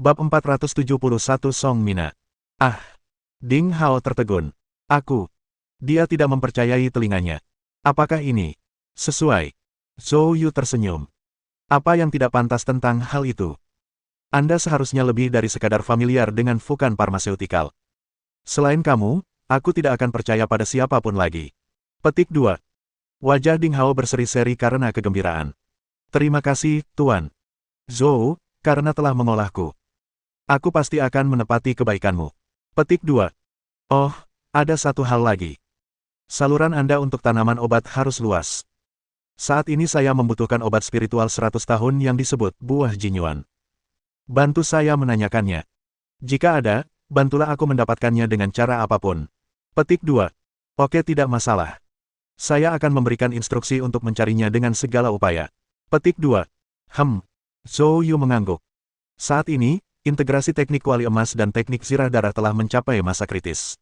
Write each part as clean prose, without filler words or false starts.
Bab 471 Song Mina. Ah! Ding Hao tertegun. Aku. Dia tidak mempercayai telinganya. Apakah ini sesuai? Zhou Yu tersenyum. Apa yang tidak pantas tentang hal itu? Anda seharusnya lebih dari sekadar familiar dengan Fukan Pharmaceutical. Selain kamu, aku tidak akan percaya pada siapapun lagi. Petik 2. Wajah Ding Hao berseri-seri karena kegembiraan. Terima kasih, Tuan Zhou, karena telah mengolahku. Aku pasti akan menepati kebaikanmu. Petik 2. Oh, ada satu hal lagi. Saluran Anda untuk tanaman obat harus luas. Saat ini saya membutuhkan obat spiritual 100 tahun yang disebut buah jinyuan. Bantu saya menanyakannya. Jika ada, bantulah aku mendapatkannya dengan cara apapun. Petik 2. Oke, tidak masalah. Saya akan memberikan instruksi untuk mencarinya dengan segala upaya. Petik 2. Zhou Yu mengangguk. Saat ini, integrasi teknik kuali emas dan teknik zirah darah telah mencapai masa kritis.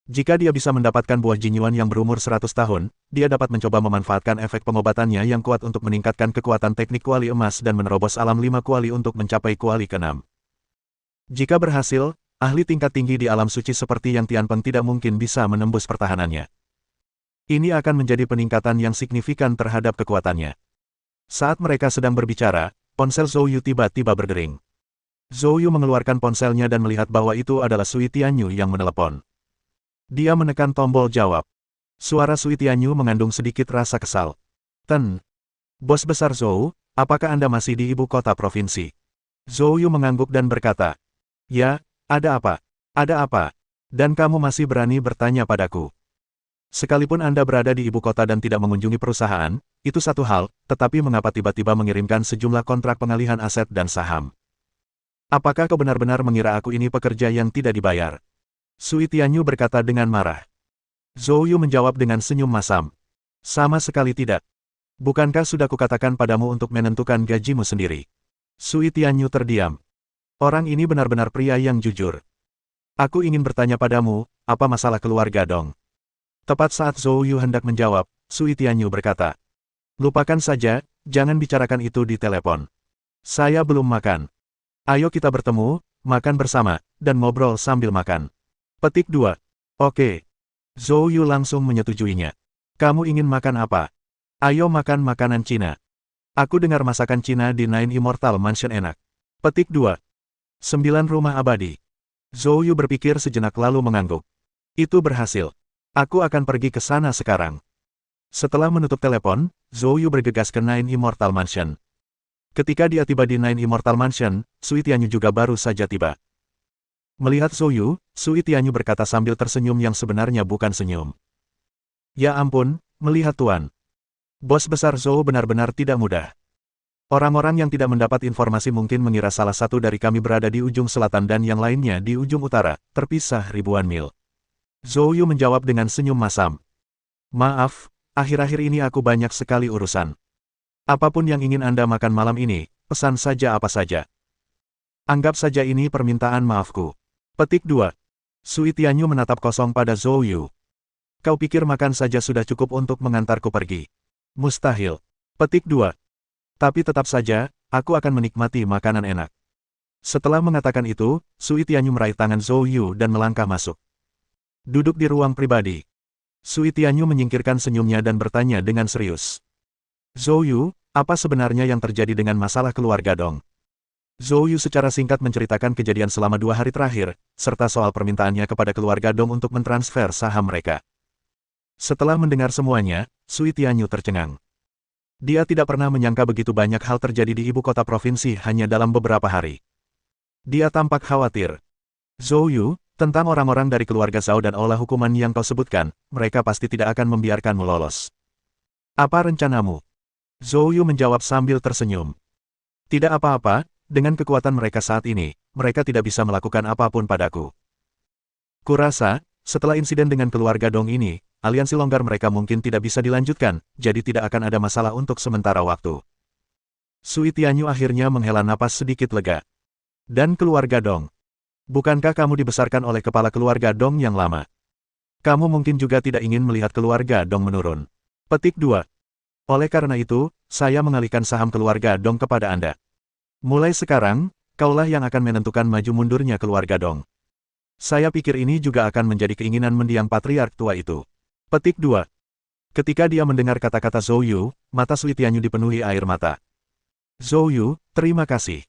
Jika dia bisa mendapatkan buah jinyuan yang berumur 100 tahun, dia dapat mencoba memanfaatkan efek pengobatannya yang kuat untuk meningkatkan kekuatan teknik kuali emas dan menerobos alam 5 kuali untuk mencapai kuali ke-6. Jika berhasil, ahli tingkat tinggi di alam suci seperti Yang Tianpeng tidak mungkin bisa menembus pertahanannya. Ini akan menjadi peningkatan yang signifikan terhadap kekuatannya. Saat mereka sedang berbicara, ponsel Zhou Yu tiba-tiba berdering. Zhou Yu mengeluarkan ponselnya dan melihat bahwa itu adalah Sui Tianyu yang menelepon. Dia menekan tombol jawab. Suara Sui Tianyu mengandung sedikit rasa kesal. Bos besar Zhou, apakah Anda masih di ibu kota provinsi? Zhou Yu mengangguk dan berkata, ya, ada apa? Ada apa? Dan kamu masih berani bertanya padaku? Sekalipun Anda berada di ibu kota dan tidak mengunjungi perusahaan, itu satu hal, tetapi mengapa tiba-tiba mengirimkan sejumlah kontrak pengalihan aset dan saham? Apakah kau benar-benar mengira aku ini pekerja yang tidak dibayar? Sui Tianyu berkata dengan marah. Zhou Yu menjawab dengan senyum masam. Sama sekali tidak. Bukankah sudah kukatakan padamu untuk menentukan gajimu sendiri? Sui Tianyu terdiam. Orang ini benar-benar pria yang jujur. Aku ingin bertanya padamu, apa masalah keluarga dong? Tepat saat Zhou Yu hendak menjawab, Sui Tianyu berkata. Lupakan saja, jangan bicarakan itu di telepon. Saya belum makan. Ayo kita bertemu, makan bersama, dan ngobrol sambil makan. Petik 2. Oke. Zhou Yu langsung menyetujuinya. Kamu ingin makan apa? Ayo makan makanan Cina. Aku dengar masakan Cina di Nine Immortal Mansion enak. Petik 2. 9 rumah abadi. Zhou Yu berpikir sejenak lalu mengangguk. Itu berhasil. Aku akan pergi ke sana sekarang. Setelah menutup telepon, Zhou Yu bergegas ke Nine Immortal Mansion. Ketika dia tiba di Nine Immortal Mansion, Sui Tianyu juga baru saja tiba. Melihat Zhou Yu, Sui Tianyu berkata sambil tersenyum yang sebenarnya bukan senyum. Ya ampun, melihat Tuan. Bos besar Zhou benar-benar tidak mudah. Orang-orang yang tidak mendapat informasi mungkin mengira salah satu dari kami berada di ujung selatan dan yang lainnya di ujung utara, terpisah ribuan mil. Zhou Yu menjawab dengan senyum masam. Maaf, akhir-akhir ini aku banyak sekali urusan. Apapun yang ingin Anda makan malam ini, pesan saja apa saja. Anggap saja ini permintaan maafku. Petik 2. Sui Tianyu menatap kosong pada Zhou Yu. Kau pikir makan saja sudah cukup untuk mengantarku pergi? Mustahil. Petik 2. Tapi tetap saja, aku akan menikmati makanan enak. Setelah mengatakan itu, Sui Tianyu meraih tangan Zhou Yu dan melangkah masuk. Duduk di ruang pribadi. Sui Tianyu menyingkirkan senyumnya dan bertanya dengan serius. Zhou Yu, apa sebenarnya yang terjadi dengan masalah keluarga dong? Zhou Yu secara singkat menceritakan kejadian selama 2 hari terakhir, serta soal permintaannya kepada keluarga Dong untuk mentransfer saham mereka. Setelah mendengar semuanya, Sui Tianyu tercengang. Dia tidak pernah menyangka begitu banyak hal terjadi di ibu kota provinsi hanya dalam beberapa hari. Dia tampak khawatir. Zhou Yu, tentang orang-orang dari keluarga Zhao dan olah hukuman yang kau sebutkan, mereka pasti tidak akan membiarkanmu lolos. Apa rencanamu? Zhou Yu menjawab sambil tersenyum. Tidak apa-apa, dengan kekuatan mereka saat ini, mereka tidak bisa melakukan apapun padaku. Kurasa, setelah insiden dengan keluarga Dong ini, aliansi longgar mereka mungkin tidak bisa dilanjutkan, jadi tidak akan ada masalah untuk sementara waktu. Sui Tianyu akhirnya menghela napas sedikit lega. Dan keluarga Dong. Bukankah kamu dibesarkan oleh kepala keluarga Dong yang lama? Kamu mungkin juga tidak ingin melihat keluarga Dong menurun. Petik 2. Oleh karena itu, saya mengalihkan saham keluarga Dong kepada Anda. Mulai sekarang, kaulah yang akan menentukan maju mundurnya keluarga Dong. Saya pikir ini juga akan menjadi keinginan mendiang patriark tua itu. Petik 2. Ketika dia mendengar kata-kata Zhou Yu, mata Sui Tianyu dipenuhi air mata. Zhou Yu, terima kasih.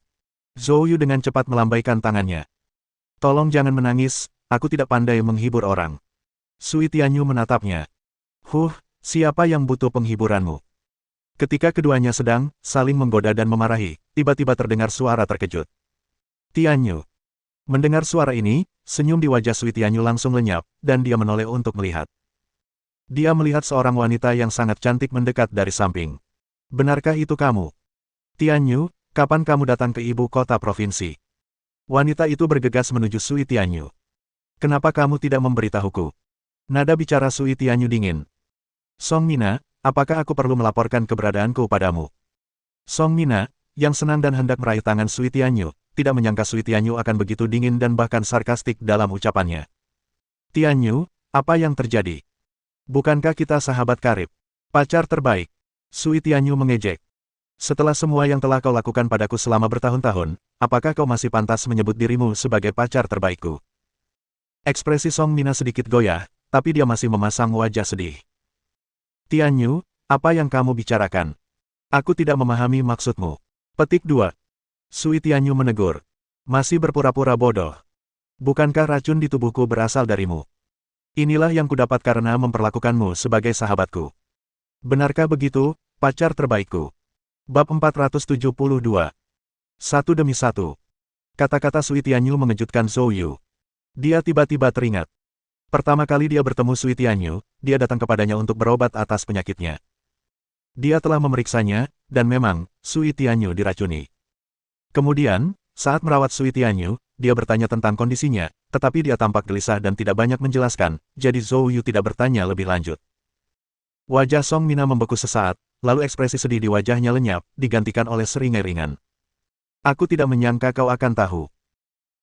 Zhou Yu dengan cepat melambaikan tangannya. Tolong jangan menangis, aku tidak pandai menghibur orang. Sui Tianyu menatapnya. Siapa yang butuh penghiburanmu? Ketika keduanya sedang saling menggoda dan memarahi, tiba-tiba terdengar suara terkejut. Tianyu. Mendengar suara ini, senyum di wajah Sui Tianyu langsung lenyap, dan dia menoleh untuk melihat. Dia melihat seorang wanita yang sangat cantik mendekat dari samping. Benarkah itu kamu? Tianyu, kapan kamu datang ke ibu kota provinsi? Wanita itu bergegas menuju Sui Tianyu. Kenapa kamu tidak memberitahuku? Nada bicara Sui Tianyu dingin. Song Mina, apakah aku perlu melaporkan keberadaanku padamu? Song Mina, yang senang dan hendak meraih tangan Sui Tianyu, tidak menyangka Sui Tianyu akan begitu dingin dan bahkan sarkastik dalam ucapannya. Tianyu, apa yang terjadi? Bukankah kita sahabat karib? Pacar terbaik? Sui Tianyu mengejek. Setelah semua yang telah kau lakukan padaku selama bertahun-tahun, apakah kau masih pantas menyebut dirimu sebagai pacar terbaikku? Ekspresi Song Mina sedikit goyah, tapi dia masih memasang wajah sedih. Tianyu, apa yang kamu bicarakan? Aku tidak memahami maksudmu. Petik 2. Sui Tianyu menegur. Masih berpura-pura bodoh. Bukankah racun di tubuhku berasal darimu? Inilah yang kudapat karena memperlakukanmu sebagai sahabatku. Benarkah begitu, pacar terbaikku? Bab 472. Satu demi satu. Kata-kata Sui Tianyu mengejutkan Zhou Yu. Dia tiba-tiba teringat. Pertama kali dia bertemu Sui Tianyu, dia datang kepadanya untuk berobat atas penyakitnya. Dia telah memeriksanya, dan memang, Sui Tianyu diracuni. Kemudian, saat merawat Sui Tianyu, dia bertanya tentang kondisinya, tetapi dia tampak gelisah dan tidak banyak menjelaskan, jadi Zhou Yu tidak bertanya lebih lanjut. Wajah Song Mina membeku sesaat, lalu ekspresi sedih di wajahnya lenyap, digantikan oleh seringai ringan. Aku tidak menyangka kau akan tahu.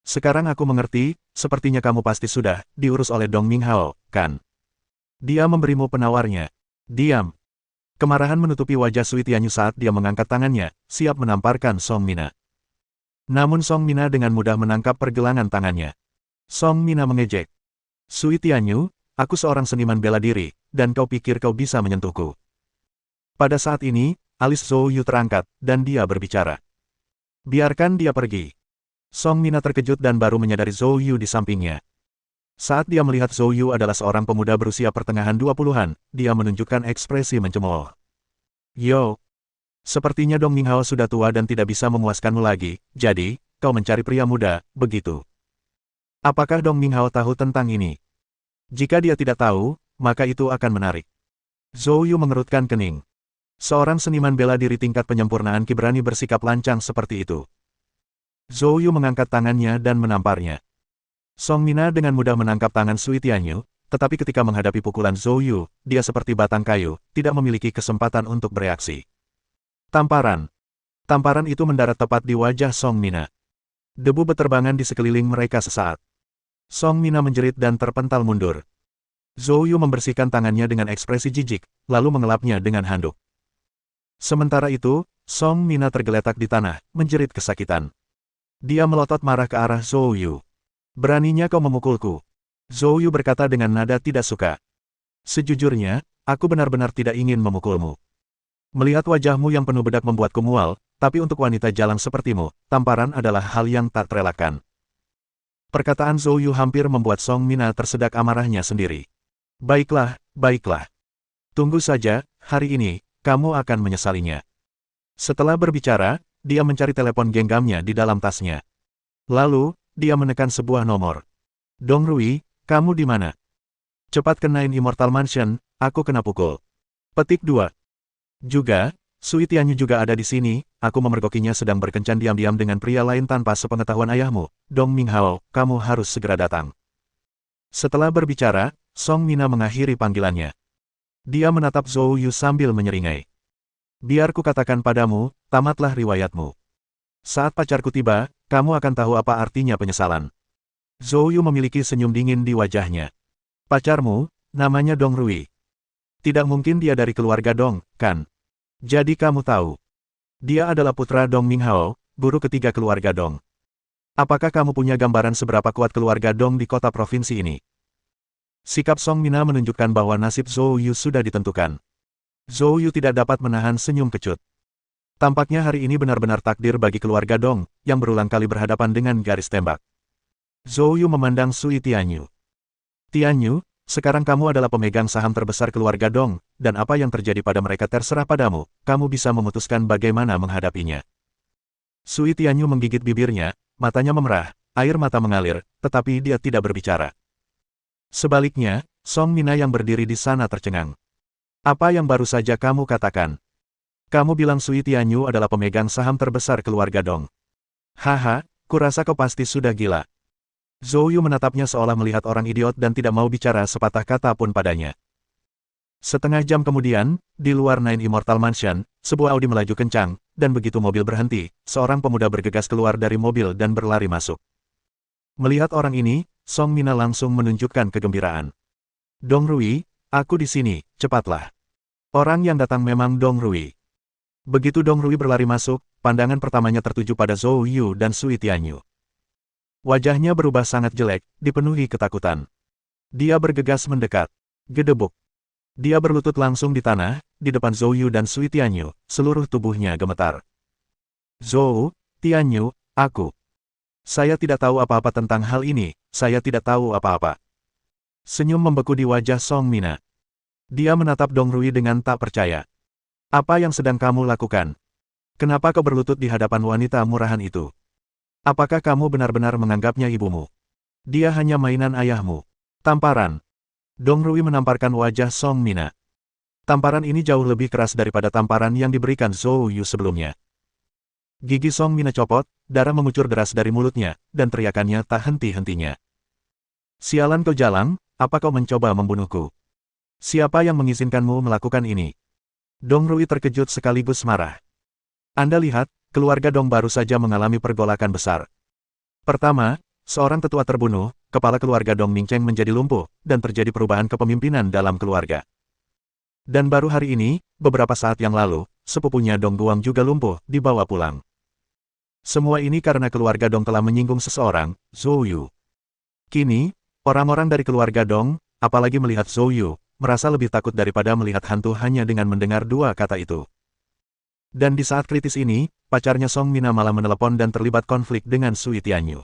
Sekarang aku mengerti, sepertinya kamu pasti sudah diurus oleh Dong Minghao, kan? Dia memberimu penawarnya. Diam. Kemarahan menutupi wajah Sui Tianyu saat dia mengangkat tangannya, siap menamparkan Song Mina. Namun Song Mina dengan mudah menangkap pergelangan tangannya. Song Mina mengejek. Sui Tianyu, aku seorang seniman bela diri, dan kau pikir kau bisa menyentuhku. Pada saat ini, alis Zhou Yu terangkat, dan dia berbicara. Biarkan dia pergi. Song Mina terkejut dan baru menyadari Zhou Yu di sampingnya. Saat dia melihat Zhou Yu adalah seorang pemuda berusia pertengahan 20-an, dia menunjukkan ekspresi mencemooh. Yo! Sepertinya Dong Minghao sudah tua dan tidak bisa memuaskanmu lagi, jadi, kau mencari pria muda, begitu. Apakah Dong Minghao tahu tentang ini? Jika dia tidak tahu, maka itu akan menarik. Zhou Yu mengerutkan kening. Seorang seniman bela diri tingkat penyempurnaan Qi berani bersikap lancang seperti itu. Zhou Yu mengangkat tangannya dan menamparnya. Song Mina dengan mudah menangkap tangan Sui Tianyu, tetapi ketika menghadapi pukulan Zhou Yu, dia seperti batang kayu, tidak memiliki kesempatan untuk bereaksi. Tamparan. Tamparan itu mendarat tepat di wajah Song Mina. Debu beterbangan di sekeliling mereka sesaat. Song Mina menjerit dan terpental mundur. Zhou Yu membersihkan tangannya dengan ekspresi jijik, lalu mengelapnya dengan handuk. Sementara itu, Song Mina tergeletak di tanah, menjerit kesakitan. Dia melotot marah ke arah Zhou Yu. Beraninya kau memukulku. Zhou Yu berkata dengan nada tidak suka. Sejujurnya, aku benar-benar tidak ingin memukulmu. Melihat wajahmu yang penuh bedak membuatku mual, tapi untuk wanita jalang sepertimu, tamparan adalah hal yang tak terelakkan. Perkataan Zhou Yu hampir membuat Song Mina tersedak amarahnya sendiri. Baiklah, baiklah. Tunggu saja, hari ini, kamu akan menyesalinya. Setelah berbicara, dia mencari telepon genggamnya di dalam tasnya. Lalu, dia menekan sebuah nomor. Dong Rui, kamu di mana? Cepat ke Nine Immortal Mansion, aku kena pukul. Petik 2. Juga, Sui Tianyu juga ada di sini, aku memergokinya sedang berkencan diam-diam dengan pria lain tanpa sepengetahuan ayahmu. Dong Minghao, kamu harus segera datang. Setelah berbicara, Song Mina mengakhiri panggilannya. Dia menatap Zhou Yu sambil menyeringai. Biar ku katakan padamu, tamatlah riwayatmu. Saat pacarku tiba, kamu akan tahu apa artinya penyesalan. Zhou Yu memiliki senyum dingin di wajahnya. Pacarmu, namanya Dong Rui. Tidak mungkin dia dari keluarga Dong, kan? Jadi kamu tahu. Dia adalah putra Dong Minghao, guru ketiga keluarga Dong. Apakah kamu punya gambaran seberapa kuat keluarga Dong di kota provinsi ini? Sikap Song Mina menunjukkan bahwa nasib Zhou Yu sudah ditentukan. Zhou Yu tidak dapat menahan senyum kecut. Tampaknya hari ini benar-benar takdir bagi keluarga Dong, yang berulang kali berhadapan dengan garis tembak. Zhou Yu memandang Sui Tianyu. Tianyu, sekarang kamu adalah pemegang saham terbesar keluarga Dong, dan apa yang terjadi pada mereka terserah padamu, kamu bisa memutuskan bagaimana menghadapinya. Sui Tianyu menggigit bibirnya, matanya memerah, air mata mengalir, tetapi dia tidak berbicara. Sebaliknya, Song Mina yang berdiri di sana tercengang. Apa yang baru saja kamu katakan? Kamu bilang Sui Tianyu adalah pemegang saham terbesar keluarga Dong. Haha, kurasa kau pasti sudah gila. Zhou Yu menatapnya seolah melihat orang idiot dan tidak mau bicara sepatah kata pun padanya. Setengah jam kemudian, di luar Nine Immortal Mansion, sebuah Audi melaju kencang, dan begitu mobil berhenti, seorang pemuda bergegas keluar dari mobil dan berlari masuk. Melihat orang ini, Song Mina langsung menunjukkan kegembiraan. Dong Rui, aku di sini, cepatlah. Orang yang datang memang Dong Rui. Begitu Dong Rui berlari masuk, pandangan pertamanya tertuju pada Zhou Yu dan Sui Tianyu. Wajahnya berubah sangat jelek, dipenuhi ketakutan. Dia bergegas mendekat. Gedebuk. Dia berlutut langsung di tanah, di depan Zhou Yu dan Sui Tianyu, seluruh tubuhnya gemetar. Zhou, Tianyu, aku. Saya tidak tahu apa-apa tentang hal ini, saya tidak tahu apa-apa. Senyum membeku di wajah Song Mina. Dia menatap Dong Rui dengan tak percaya. Apa yang sedang kamu lakukan? Kenapa kau berlutut di hadapan wanita murahan itu? Apakah kamu benar-benar menganggapnya ibumu? Dia hanya mainan ayahmu. Tamparan. Dong Rui menamparkan wajah Song Mina. Tamparan ini jauh lebih keras daripada tamparan yang diberikan Zhou Yu sebelumnya. Gigi Song Mina copot, darah mengucur deras dari mulutnya, dan teriakannya tak henti-hentinya. Sialan kau jalang, apa kau mencoba membunuhku? Siapa yang mengizinkanmu melakukan ini? Dong Rui terkejut sekaligus marah. Anda lihat, keluarga Dong baru saja mengalami pergolakan besar. Pertama, seorang tetua terbunuh, kepala keluarga Dong Mingcheng menjadi lumpuh, dan terjadi perubahan kepemimpinan dalam keluarga. Dan baru hari ini, beberapa saat yang lalu, sepupunya Dong Guang juga lumpuh, dibawa pulang. Semua ini karena keluarga Dong telah menyinggung seseorang, Zhou Yu. Kini, orang-orang dari keluarga Dong, apalagi melihat Zhou Yu, merasa lebih takut daripada melihat hantu hanya dengan mendengar dua kata itu. Dan di saat kritis ini, pacarnya Song Mina malah menelepon dan terlibat konflik dengan Sui Tianyu.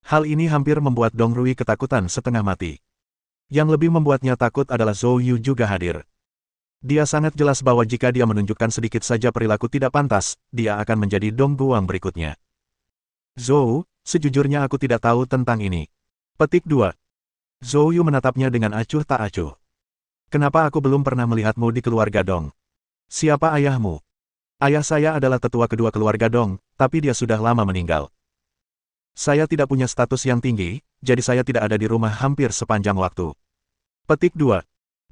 Hal ini hampir membuat Dong Rui ketakutan setengah mati. Yang lebih membuatnya takut adalah Zhou Yu juga hadir. Dia sangat jelas bahwa jika dia menunjukkan sedikit saja perilaku tidak pantas, dia akan menjadi Dong Guang berikutnya. Zhou, sejujurnya aku tidak tahu tentang ini. Petik 2. Zhou Yu menatapnya dengan acuh tak acuh. Kenapa aku belum pernah melihatmu di keluarga Dong? Siapa ayahmu? Ayah saya adalah tetua kedua keluarga Dong, tapi dia sudah lama meninggal. Saya tidak punya status yang tinggi, jadi saya tidak ada di rumah hampir sepanjang waktu. Petik 2.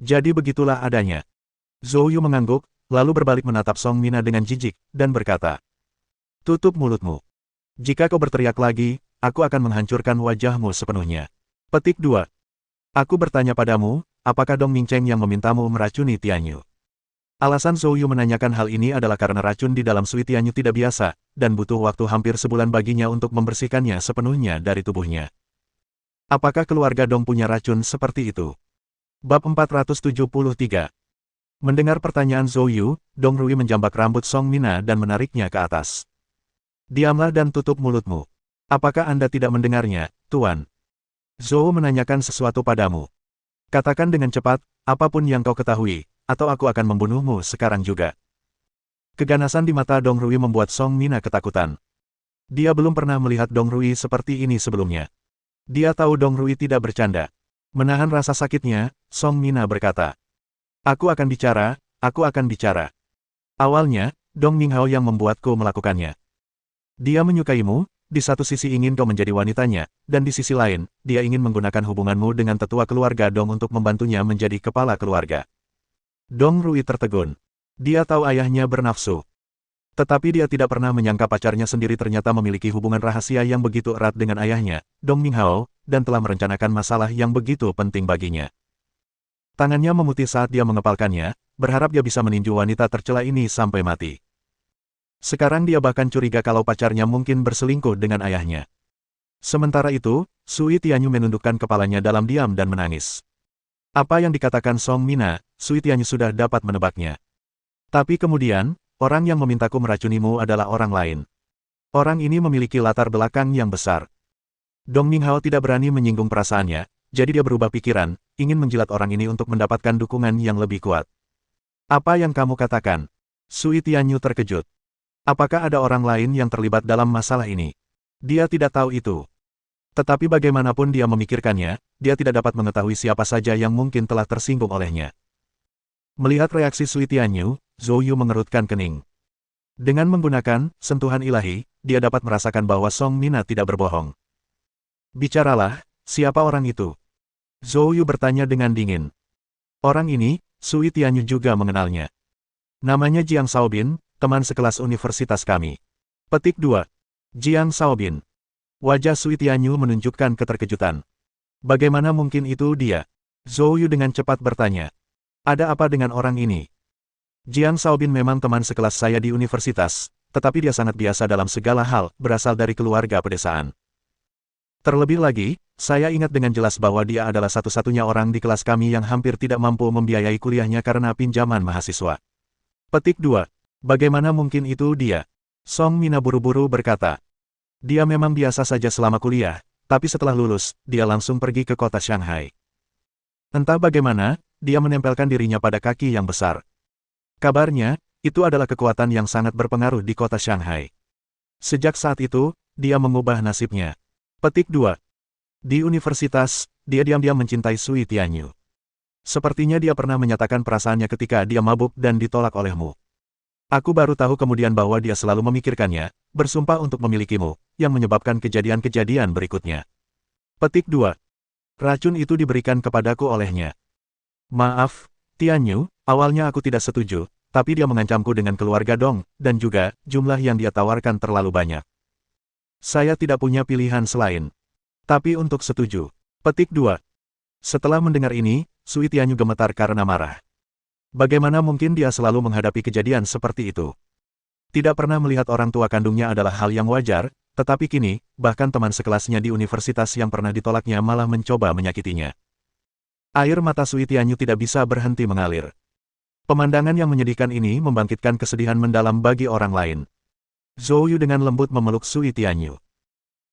Jadi begitulah adanya. Zhou Yu mengangguk, lalu berbalik menatap Song Mina dengan jijik, dan berkata, tutup mulutmu. Jika kau berteriak lagi, aku akan menghancurkan wajahmu sepenuhnya. Petik 2. Aku bertanya padamu, apakah Dong Mingcheng yang memintamu meracuni Tianyu? Alasan Zhou Yu menanyakan hal ini adalah karena racun di dalam Sui Tianyu tidak biasa, dan butuh waktu hampir sebulan baginya untuk membersihkannya sepenuhnya dari tubuhnya. Apakah keluarga Dong punya racun seperti itu? Bab 473. Mendengar pertanyaan Zhou Yu, Dong Rui menjambak rambut Song Mina dan menariknya ke atas. Diamlah dan tutup mulutmu. Apakah Anda tidak mendengarnya, Tuan? Zhou menanyakan sesuatu padamu. Katakan dengan cepat, apapun yang kau ketahui, atau aku akan membunuhmu sekarang juga. Keganasan di mata Dong Rui membuat Song Mina ketakutan. Dia belum pernah melihat Dong Rui seperti ini sebelumnya. Dia tahu Dong Rui tidak bercanda. Menahan rasa sakitnya, Song Mina berkata, aku akan bicara, aku akan bicara. Awalnya, Dong Minghao yang membuatku melakukannya. Dia menyukaimu, di satu sisi ingin kau menjadi wanitanya, dan di sisi lain, dia ingin menggunakan hubunganmu dengan tetua keluarga Dong untuk membantunya menjadi kepala keluarga. Dong Rui tertegun. Dia tahu ayahnya bernafsu. Tetapi dia tidak pernah menyangka pacarnya sendiri ternyata memiliki hubungan rahasia yang begitu erat dengan ayahnya, Dong Minghao, dan telah merencanakan masalah yang begitu penting baginya. Tangannya memutih saat dia mengepalkannya, berharap dia bisa meninju wanita tercela ini sampai mati. Sekarang dia bahkan curiga kalau pacarnya mungkin berselingkuh dengan ayahnya. Sementara itu, Sui Tianyu menundukkan kepalanya dalam diam dan menangis. Apa yang dikatakan Song Mina, Sui Tianyu sudah dapat menebaknya. Tapi kemudian, orang yang memintaku meracunimu adalah orang lain. Orang ini memiliki latar belakang yang besar. Dong Minghao tidak berani menyinggung perasaannya, jadi dia berubah pikiran, ingin menjilat orang ini untuk mendapatkan dukungan yang lebih kuat. Apa yang kamu katakan? Sui Tianyu terkejut. Apakah ada orang lain yang terlibat dalam masalah ini? Dia tidak tahu itu. Tetapi bagaimanapun dia memikirkannya, dia tidak dapat mengetahui siapa saja yang mungkin telah tersinggung olehnya. Melihat reaksi Sui Tianyu, Zhou Yu mengerutkan kening. Dengan menggunakan sentuhan ilahi, dia dapat merasakan bahwa Song Mina tidak berbohong. Bicaralah, siapa orang itu? Zhou Yu bertanya dengan dingin. Orang ini, Sui Tianyu juga mengenalnya. Namanya Jiang Shaobin, teman sekelas universitas kami. Petik 2. Jiang Shaobin. Wajah Sui Tianyu menunjukkan keterkejutan. Bagaimana mungkin itu dia? Zhou Yu dengan cepat bertanya. Ada apa dengan orang ini? Jiang Shaobin memang teman sekelas saya di universitas, tetapi dia sangat biasa dalam segala hal, berasal dari keluarga pedesaan. Terlebih lagi, saya ingat dengan jelas bahwa dia adalah satu-satunya orang di kelas kami yang hampir tidak mampu membiayai kuliahnya karena pinjaman mahasiswa. Petik 2. Bagaimana mungkin itu dia? Song Mina buru-buru berkata. Dia memang biasa saja selama kuliah, tapi setelah lulus, dia langsung pergi ke kota Shanghai. Entah bagaimana, dia menempelkan dirinya pada kaki yang besar. Kabarnya, itu adalah kekuatan yang sangat berpengaruh di kota Shanghai. Sejak saat itu, dia mengubah nasibnya. Petik 2. Di universitas, dia diam-diam mencintai Sui Tianyu. Sepertinya dia pernah menyatakan perasaannya ketika dia mabuk dan ditolak olehmu. Aku baru tahu kemudian bahwa dia selalu memikirkannya, bersumpah untuk memilikimu, yang menyebabkan kejadian-kejadian berikutnya. Petik 2. Racun itu diberikan kepadaku olehnya. Maaf, Tianyu, awalnya aku tidak setuju, tapi dia mengancamku dengan keluarga Dong, dan juga, jumlah yang dia tawarkan terlalu banyak. Saya tidak punya pilihan selain. Tapi untuk setuju. Petik 2. Setelah mendengar ini, Sui Tianyu gemetar karena marah. Bagaimana mungkin dia selalu menghadapi kejadian seperti itu? Tidak pernah melihat orang tua kandungnya adalah hal yang wajar, tetapi kini, bahkan teman sekelasnya di universitas yang pernah ditolaknya malah mencoba menyakitinya. Air mata Sui Tianyu tidak bisa berhenti mengalir. Pemandangan yang menyedihkan ini membangkitkan kesedihan mendalam bagi orang lain. Zhou Yu dengan lembut memeluk Sui Tianyu.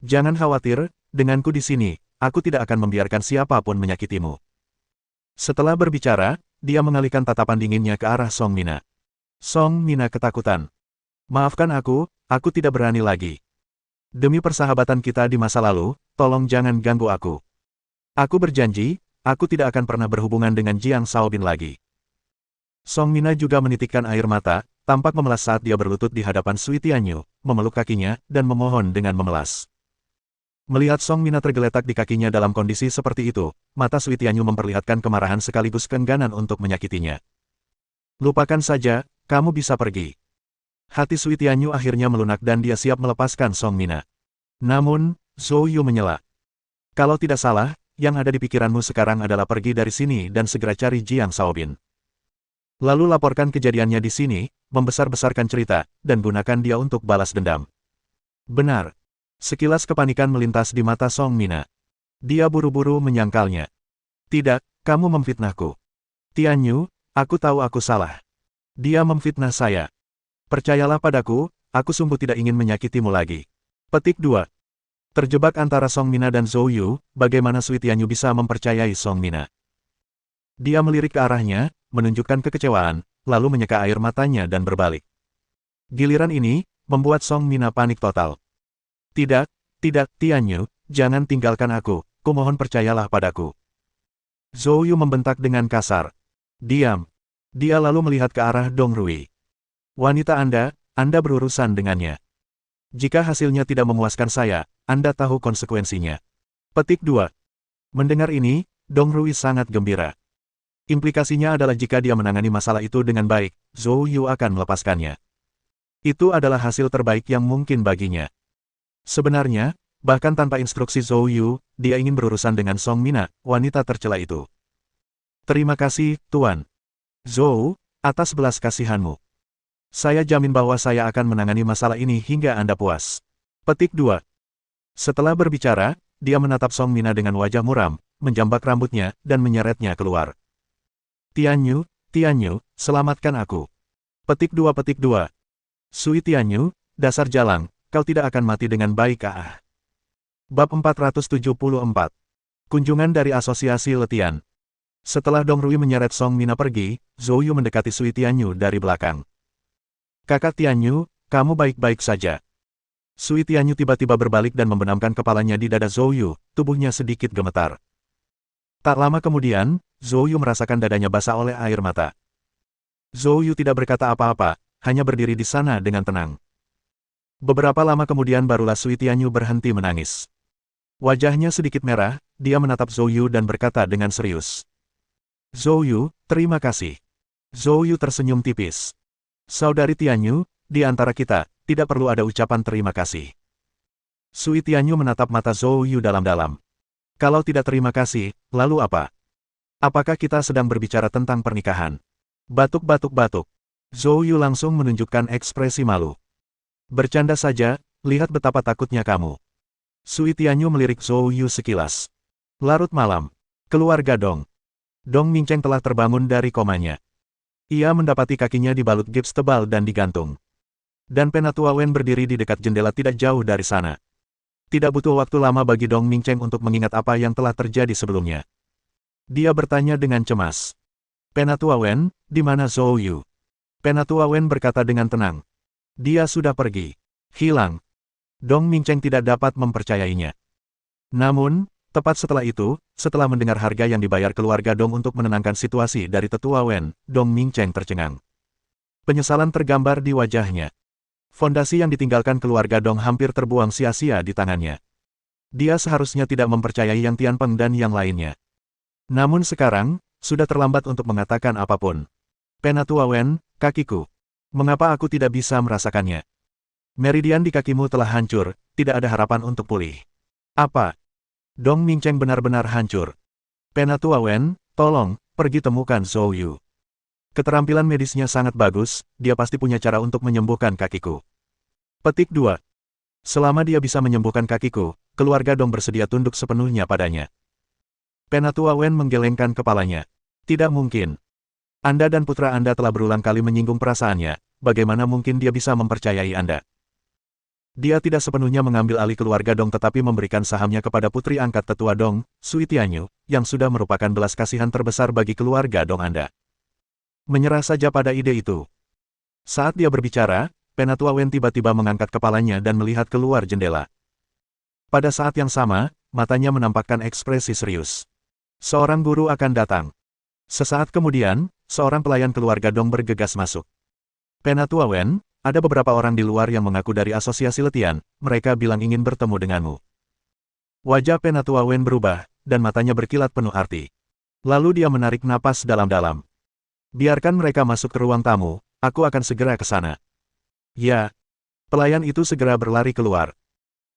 Jangan khawatir, denganku di sini, aku tidak akan membiarkan siapapun menyakitimu. Setelah berbicara, dia mengalihkan tatapan dinginnya ke arah Song Mina. Song Mina ketakutan. Maafkan aku tidak berani lagi. Demi persahabatan kita di masa lalu, tolong jangan ganggu aku. Aku berjanji, aku tidak akan pernah berhubungan dengan Jiang Shaobin lagi. Song Mina juga menitikkan air mata, tampak memelas saat dia berlutut di hadapan Sui Tianyu, memeluk kakinya, dan memohon dengan memelas. Melihat Song Mina tergeletak di kakinya dalam kondisi seperti itu, mata Sui Tianyu memperlihatkan kemarahan sekaligus keengganan untuk menyakitinya. Lupakan saja, kamu bisa pergi. Hati Sui Tianyu akhirnya melunak dan dia siap melepaskan Song Mina. Namun, Zhou Yu menyela. Kalau tidak salah, yang ada di pikiranmu sekarang adalah pergi dari sini dan segera cari Jiang Shaobin. Lalu laporkan kejadiannya di sini, membesar-besarkan cerita, dan gunakan dia untuk balas dendam. Benar. Sekilas kepanikan melintas di mata Song Mina. Dia buru-buru menyangkalnya. Tidak, kamu memfitnahku. Tianyu, aku tahu aku salah. Dia memfitnah saya. Percayalah padaku, aku sungguh tidak ingin menyakitimu lagi. Petik 2. Terjebak antara Song Mina dan Zhou Yu, bagaimana Sui Tianyu bisa mempercayai Song Mina? Dia melirik ke arahnya, menunjukkan kekecewaan, lalu menyeka air matanya dan berbalik. Giliran ini, membuat Song Mina panik total. Tidak, Tianyu, jangan tinggalkan aku, kumohon percayalah padaku. Zhou Yu membentak dengan kasar. Diam. Dia lalu melihat ke arah Dong Rui. Wanita Anda berurusan dengannya. Jika hasilnya tidak memuaskan saya, Anda tahu konsekuensinya. Petik 2. Mendengar ini, Dong Rui sangat gembira. Implikasinya adalah jika dia menangani masalah itu dengan baik, Zhou Yu akan melepaskannya. Itu adalah hasil terbaik yang mungkin baginya. Sebenarnya, bahkan tanpa instruksi Zhou Yu, dia ingin berurusan dengan Song Mina, wanita tercela itu. Terima kasih, Tuan Zhou, atas belas kasihanmu. Saya jamin bahwa saya akan menangani masalah ini hingga Anda puas. Petik 2. Setelah berbicara, dia menatap Song Mina dengan wajah muram, menjambak rambutnya, dan menyeretnya keluar. Tianyu, selamatkan aku. Petik 2. Sui Tianyu, dasar jalang, kau tidak akan mati dengan baik ah. Bab 474. Kunjungan dari Asosiasi Letian. Setelah Dong Rui menyeret Song Mina pergi, Zhou Yu mendekati Sui Tianyu dari belakang. Kakak Tianyu, kamu baik-baik saja. Sui Tianyu tiba-tiba berbalik dan membenamkan kepalanya di dada Zhou Yu, tubuhnya sedikit gemetar. Tak lama kemudian, Zhou Yu merasakan dadanya basah oleh air mata. Zhou Yu tidak berkata apa-apa, hanya berdiri di sana dengan tenang. Beberapa lama kemudian barulah Sui Tianyu berhenti menangis. Wajahnya sedikit merah, dia menatap Zhou Yu dan berkata dengan serius. Zhou Yu, terima kasih. Zhou Yu tersenyum tipis. Saudari Tianyu, di antara kita, tidak perlu ada ucapan terima kasih. Sui Tianyu menatap mata Zhou Yu dalam-dalam. Kalau tidak terima kasih, lalu apa? Apakah kita sedang berbicara tentang pernikahan? Batuk. Zhou Yu langsung menunjukkan ekspresi malu. Bercanda saja, lihat betapa takutnya kamu. Sui Tianyu melirik Zhou Yu sekilas. Larut malam. Keluarga Dong. Dong Mingcheng telah terbangun dari komanya. Ia mendapati kakinya dibalut gips tebal dan digantung. Dan Penatua Wen berdiri di dekat jendela tidak jauh dari sana. Tidak butuh waktu lama bagi Dong Mingcheng untuk mengingat apa yang telah terjadi sebelumnya. Dia bertanya dengan cemas. Penatua Wen, di mana Zhou Yu? Penatua Wen berkata dengan tenang. Dia sudah pergi. Hilang. Dong Mingcheng tidak dapat mempercayainya. Namun, tepat setelah itu, setelah mendengar harga yang dibayar keluarga Dong untuk menenangkan situasi dari tetua Wen, Dong Mingcheng tercengang. Penyesalan tergambar di wajahnya. Fondasi yang ditinggalkan keluarga Dong hampir terbuang sia-sia di tangannya. Dia seharusnya tidak mempercayai Yang Tianpeng dan yang lainnya. Namun sekarang, sudah terlambat untuk mengatakan apapun. Penatua Wen, kakiku. Mengapa aku tidak bisa merasakannya? Meridian di kakimu telah hancur, tidak ada harapan untuk pulih. Apa? Dong Mingcheng benar-benar hancur. Penatua Wen, tolong, pergi temukan Zhou Yu. Keterampilan medisnya sangat bagus, dia pasti punya cara untuk menyembuhkan kakiku. Petik 2. Selama dia bisa menyembuhkan kakiku, keluarga Dong bersedia tunduk sepenuhnya padanya. Penatua Wen menggelengkan kepalanya. Tidak mungkin. Anda dan putra Anda telah berulang kali menyinggung perasaannya, bagaimana mungkin dia bisa mempercayai Anda? Dia tidak sepenuhnya mengambil alih keluarga Dong tetapi memberikan sahamnya kepada putri angkat tetua Dong, Sui Tianyu, yang sudah merupakan belas kasihan terbesar bagi keluarga Dong Anda. Menyerah saja pada ide itu. Saat dia berbicara, Penatua Wen tiba-tiba mengangkat kepalanya dan melihat keluar jendela. Pada saat yang sama, matanya menampakkan ekspresi serius. Seorang guru akan datang. Sesaat kemudian, seorang pelayan keluarga Dong bergegas masuk. Penatua Wen, ada beberapa orang di luar yang mengaku dari Asosiasi Letian, mereka bilang ingin bertemu denganmu. Wajah Penatua Wen berubah, dan matanya berkilat penuh arti. Lalu dia menarik napas dalam-dalam. Biarkan mereka masuk ke ruang tamu, aku akan segera ke sana. Ya. Pelayan itu segera berlari keluar.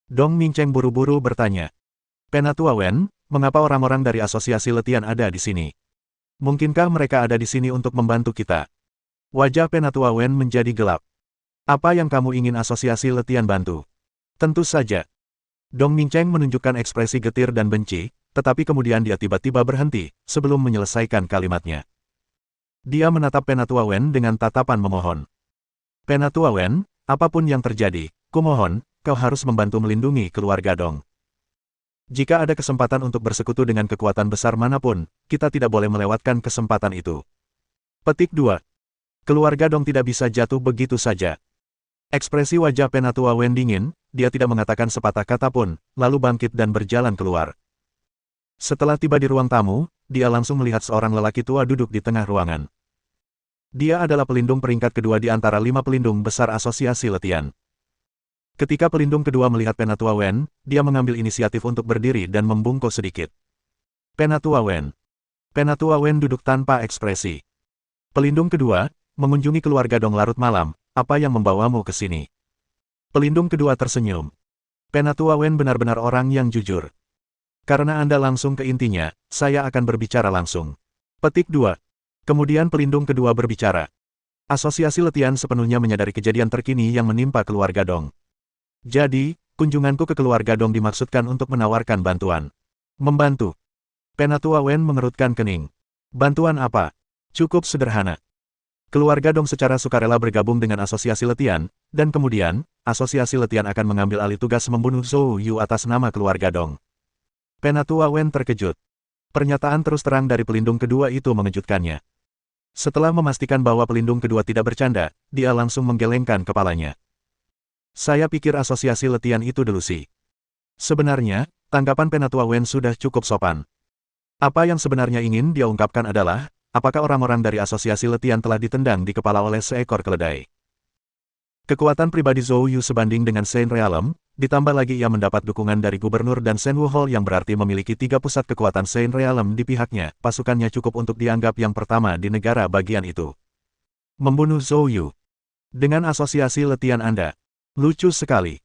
Dong Mingcheng buru-buru bertanya. Penatua Wen, mengapa orang-orang dari Asosiasi Letian ada di sini? Mungkinkah mereka ada di sini untuk membantu kita? Wajah Penatua Wen menjadi gelap. Apa yang kamu ingin Asosiasi Letian bantu? Tentu saja. Dong Mingcheng menunjukkan ekspresi getir dan benci, tetapi kemudian dia tiba-tiba berhenti, sebelum menyelesaikan kalimatnya. Dia menatap Penatua Wen dengan tatapan memohon. Penatua Wen, apapun yang terjadi, kumohon, kau harus membantu melindungi keluarga Dong. Jika ada kesempatan untuk bersekutu dengan kekuatan besar manapun, kita tidak boleh melewatkan kesempatan itu. Petik 2. Keluarga Dong tidak bisa jatuh begitu saja. Ekspresi wajah Penatua Wen dingin, dia tidak mengatakan sepatah kata pun, lalu bangkit dan berjalan keluar. Setelah tiba di ruang tamu, dia langsung melihat seorang lelaki tua duduk di tengah ruangan. Dia adalah pelindung peringkat kedua di antara 5 pelindung besar Asosiasi Letian. Ketika pelindung kedua melihat Penatua Wen, dia mengambil inisiatif untuk berdiri dan membungkuk sedikit. Penatua Wen. Penatua Wen duduk tanpa ekspresi. Pelindung kedua, mengunjungi keluarga Dong larut malam, apa yang membawamu ke sini? Pelindung kedua tersenyum. Penatua Wen benar-benar orang yang jujur. Karena Anda langsung ke intinya, saya akan berbicara langsung. Petik 2. Kemudian pelindung kedua berbicara. Asosiasi Letian sepenuhnya menyadari kejadian terkini yang menimpa keluarga Dong. Jadi, kunjunganku ke keluarga Dong dimaksudkan untuk menawarkan bantuan. Membantu. Penatua Wen mengerutkan kening. Bantuan apa? Cukup sederhana. Keluarga Dong secara sukarela bergabung dengan Asosiasi Letian, dan kemudian, Asosiasi Letian akan mengambil alih tugas membunuh Zhou Yu atas nama keluarga Dong. Penatua Wen terkejut. Pernyataan terus terang dari pelindung kedua itu mengejutkannya. Setelah memastikan bahwa pelindung kedua tidak bercanda, dia langsung menggelengkan kepalanya. Saya pikir Asosiasi Letian itu delusi. Sebenarnya, tanggapan Penatua Wen sudah cukup sopan. Apa yang sebenarnya ingin dia ungkapkan adalah, apakah orang-orang dari Asosiasi Letian telah ditendang di kepala oleh seekor keledai. Kekuatan pribadi Zhou Yu sebanding dengan Saint Realm, ditambah lagi ia mendapat dukungan dari gubernur dan Shen Wuhol yang berarti memiliki 3 pusat kekuatan Saint Realm di pihaknya, pasukannya cukup untuk dianggap yang pertama di negara bagian itu. Membunuh Zhou Yu. Dengan Asosiasi Letian Anda. Lucu sekali.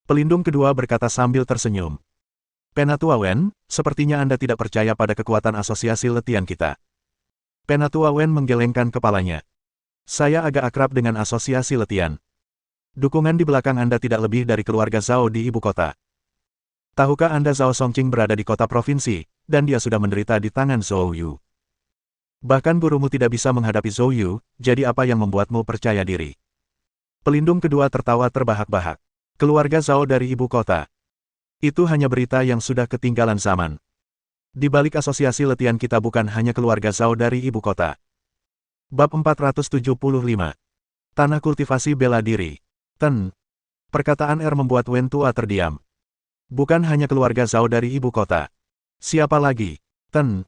Pelindung kedua berkata sambil tersenyum. Penatua Wen, sepertinya Anda tidak percaya pada kekuatan Asosiasi Letian kita. Penatua Wen menggelengkan kepalanya. Saya agak akrab dengan Asosiasi Letian. Dukungan di belakang Anda tidak lebih dari keluarga Zhao di ibu kota. Tahukah Anda Zhao Songqing berada di kota provinsi, dan dia sudah menderita di tangan Zhou Yu. Bahkan gurumu tidak bisa menghadapi Zhou Yu, jadi apa yang membuatmu percaya diri? Pelindung kedua tertawa terbahak-bahak. Keluarga Zhao dari ibu kota. Itu hanya berita yang sudah ketinggalan zaman. Di balik Asosiasi Letian kita bukan hanya keluarga Zhao dari ibu kota. Bab 475. Tanah kultivasi bela diri. Ten. Perkataan R membuat Wen Tua terdiam. Bukan hanya keluarga Zhao dari ibu kota. Siapa lagi? Ten.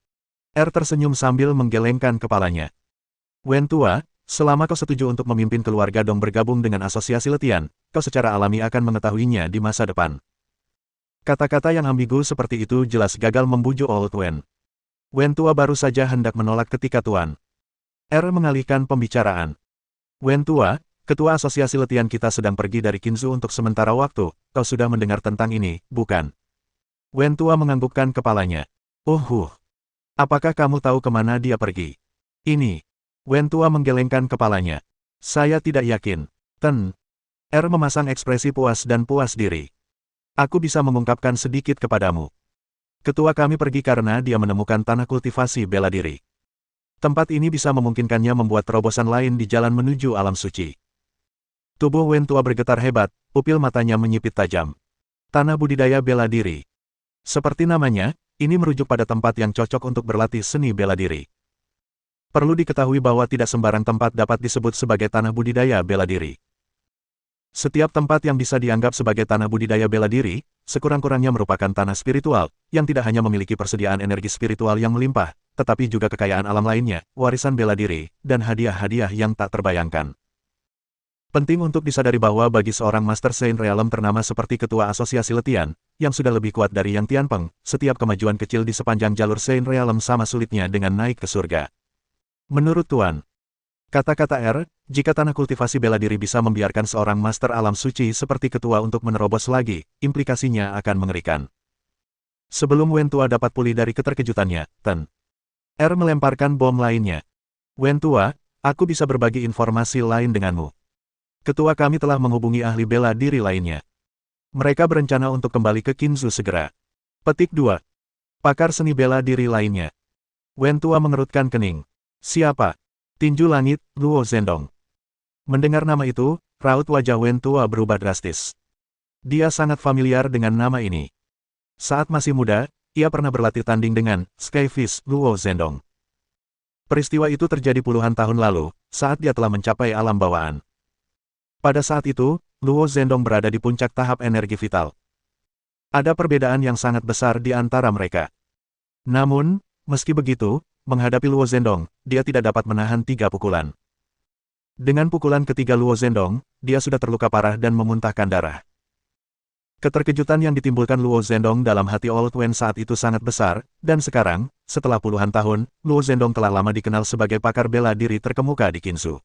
R tersenyum sambil menggelengkan kepalanya. Wen Tua, selama kau setuju untuk memimpin keluarga Dong bergabung dengan Asosiasi Letian, kau secara alami akan mengetahuinya di masa depan. Kata-kata yang ambigu seperti itu jelas gagal membujuk Old Wen. Wen Tua baru saja hendak menolak ketika Tuan R mengalihkan pembicaraan. Wen Tua, Ketua Asosiasi Letian kita sedang pergi dari Qinzhou untuk sementara waktu, kau sudah mendengar tentang ini, bukan? Wen Tua menganggukkan kepalanya. Apakah kamu tahu kemana dia pergi? Ini. Wen Tua menggelengkan kepalanya. Saya tidak yakin. Ten. R memasang ekspresi puas dan puas diri. Aku bisa mengungkapkan sedikit kepadamu. Ketua kami pergi karena dia menemukan tanah kultivasi bela diri. Tempat ini bisa memungkinkannya membuat terobosan lain di jalan menuju alam suci. Tubuh Wen Tua bergetar hebat, pupil matanya menyipit tajam. Tanah budidaya bela diri. Seperti namanya, ini merujuk pada tempat yang cocok untuk berlatih seni bela diri. Perlu diketahui bahwa tidak sembarang tempat dapat disebut sebagai tanah budidaya bela diri. Setiap tempat yang bisa dianggap sebagai tanah budidaya bela diri, sekurang-kurangnya merupakan tanah spiritual, yang tidak hanya memiliki persediaan energi spiritual yang melimpah, tetapi juga kekayaan alam lainnya, warisan bela diri, dan hadiah-hadiah yang tak terbayangkan. Penting untuk disadari bahwa bagi seorang Master Saint Realm ternama seperti Ketua Asosiasi Letian, yang sudah lebih kuat dari Yang Tianpeng, setiap kemajuan kecil di sepanjang jalur Saint Realm sama sulitnya dengan naik ke surga. Menurut Tuan, kata-kata R, jika tanah kultivasi bela diri bisa membiarkan seorang master alam suci seperti ketua untuk menerobos lagi, implikasinya akan mengerikan. Sebelum Wen Tua dapat pulih dari keterkejutannya, Ten R melemparkan bom lainnya. Wen Tua, aku bisa berbagi informasi lain denganmu. Ketua kami telah menghubungi ahli bela diri lainnya. Mereka berencana untuk kembali ke Qinzhou segera. Petik 2. Pakar seni bela diri lainnya. Wen Tua mengerutkan kening. Siapa? Tinju Langit, Luo Zhendong. Mendengar nama itu, raut wajah Wen Tua berubah drastis. Dia sangat familiar dengan nama ini. Saat masih muda, ia pernah berlatih tanding dengan Skyfish Luo Zhendong. Peristiwa itu terjadi puluhan tahun lalu, saat dia telah mencapai alam bawaan. Pada saat itu, Luo Zhendong berada di puncak tahap energi vital. Ada perbedaan yang sangat besar di antara mereka. Namun, meski begitu, menghadapi Luo Zhendong, dia tidak dapat menahan 3 pukulan. Dengan pukulan ketiga Luo Zhendong, dia sudah terluka parah dan memuntahkan darah. Keterkejutan yang ditimbulkan Luo Zhendong dalam hati Old Wen saat itu sangat besar, dan sekarang, setelah puluhan tahun, Luo Zhendong telah lama dikenal sebagai pakar bela diri terkemuka di Qinzhou.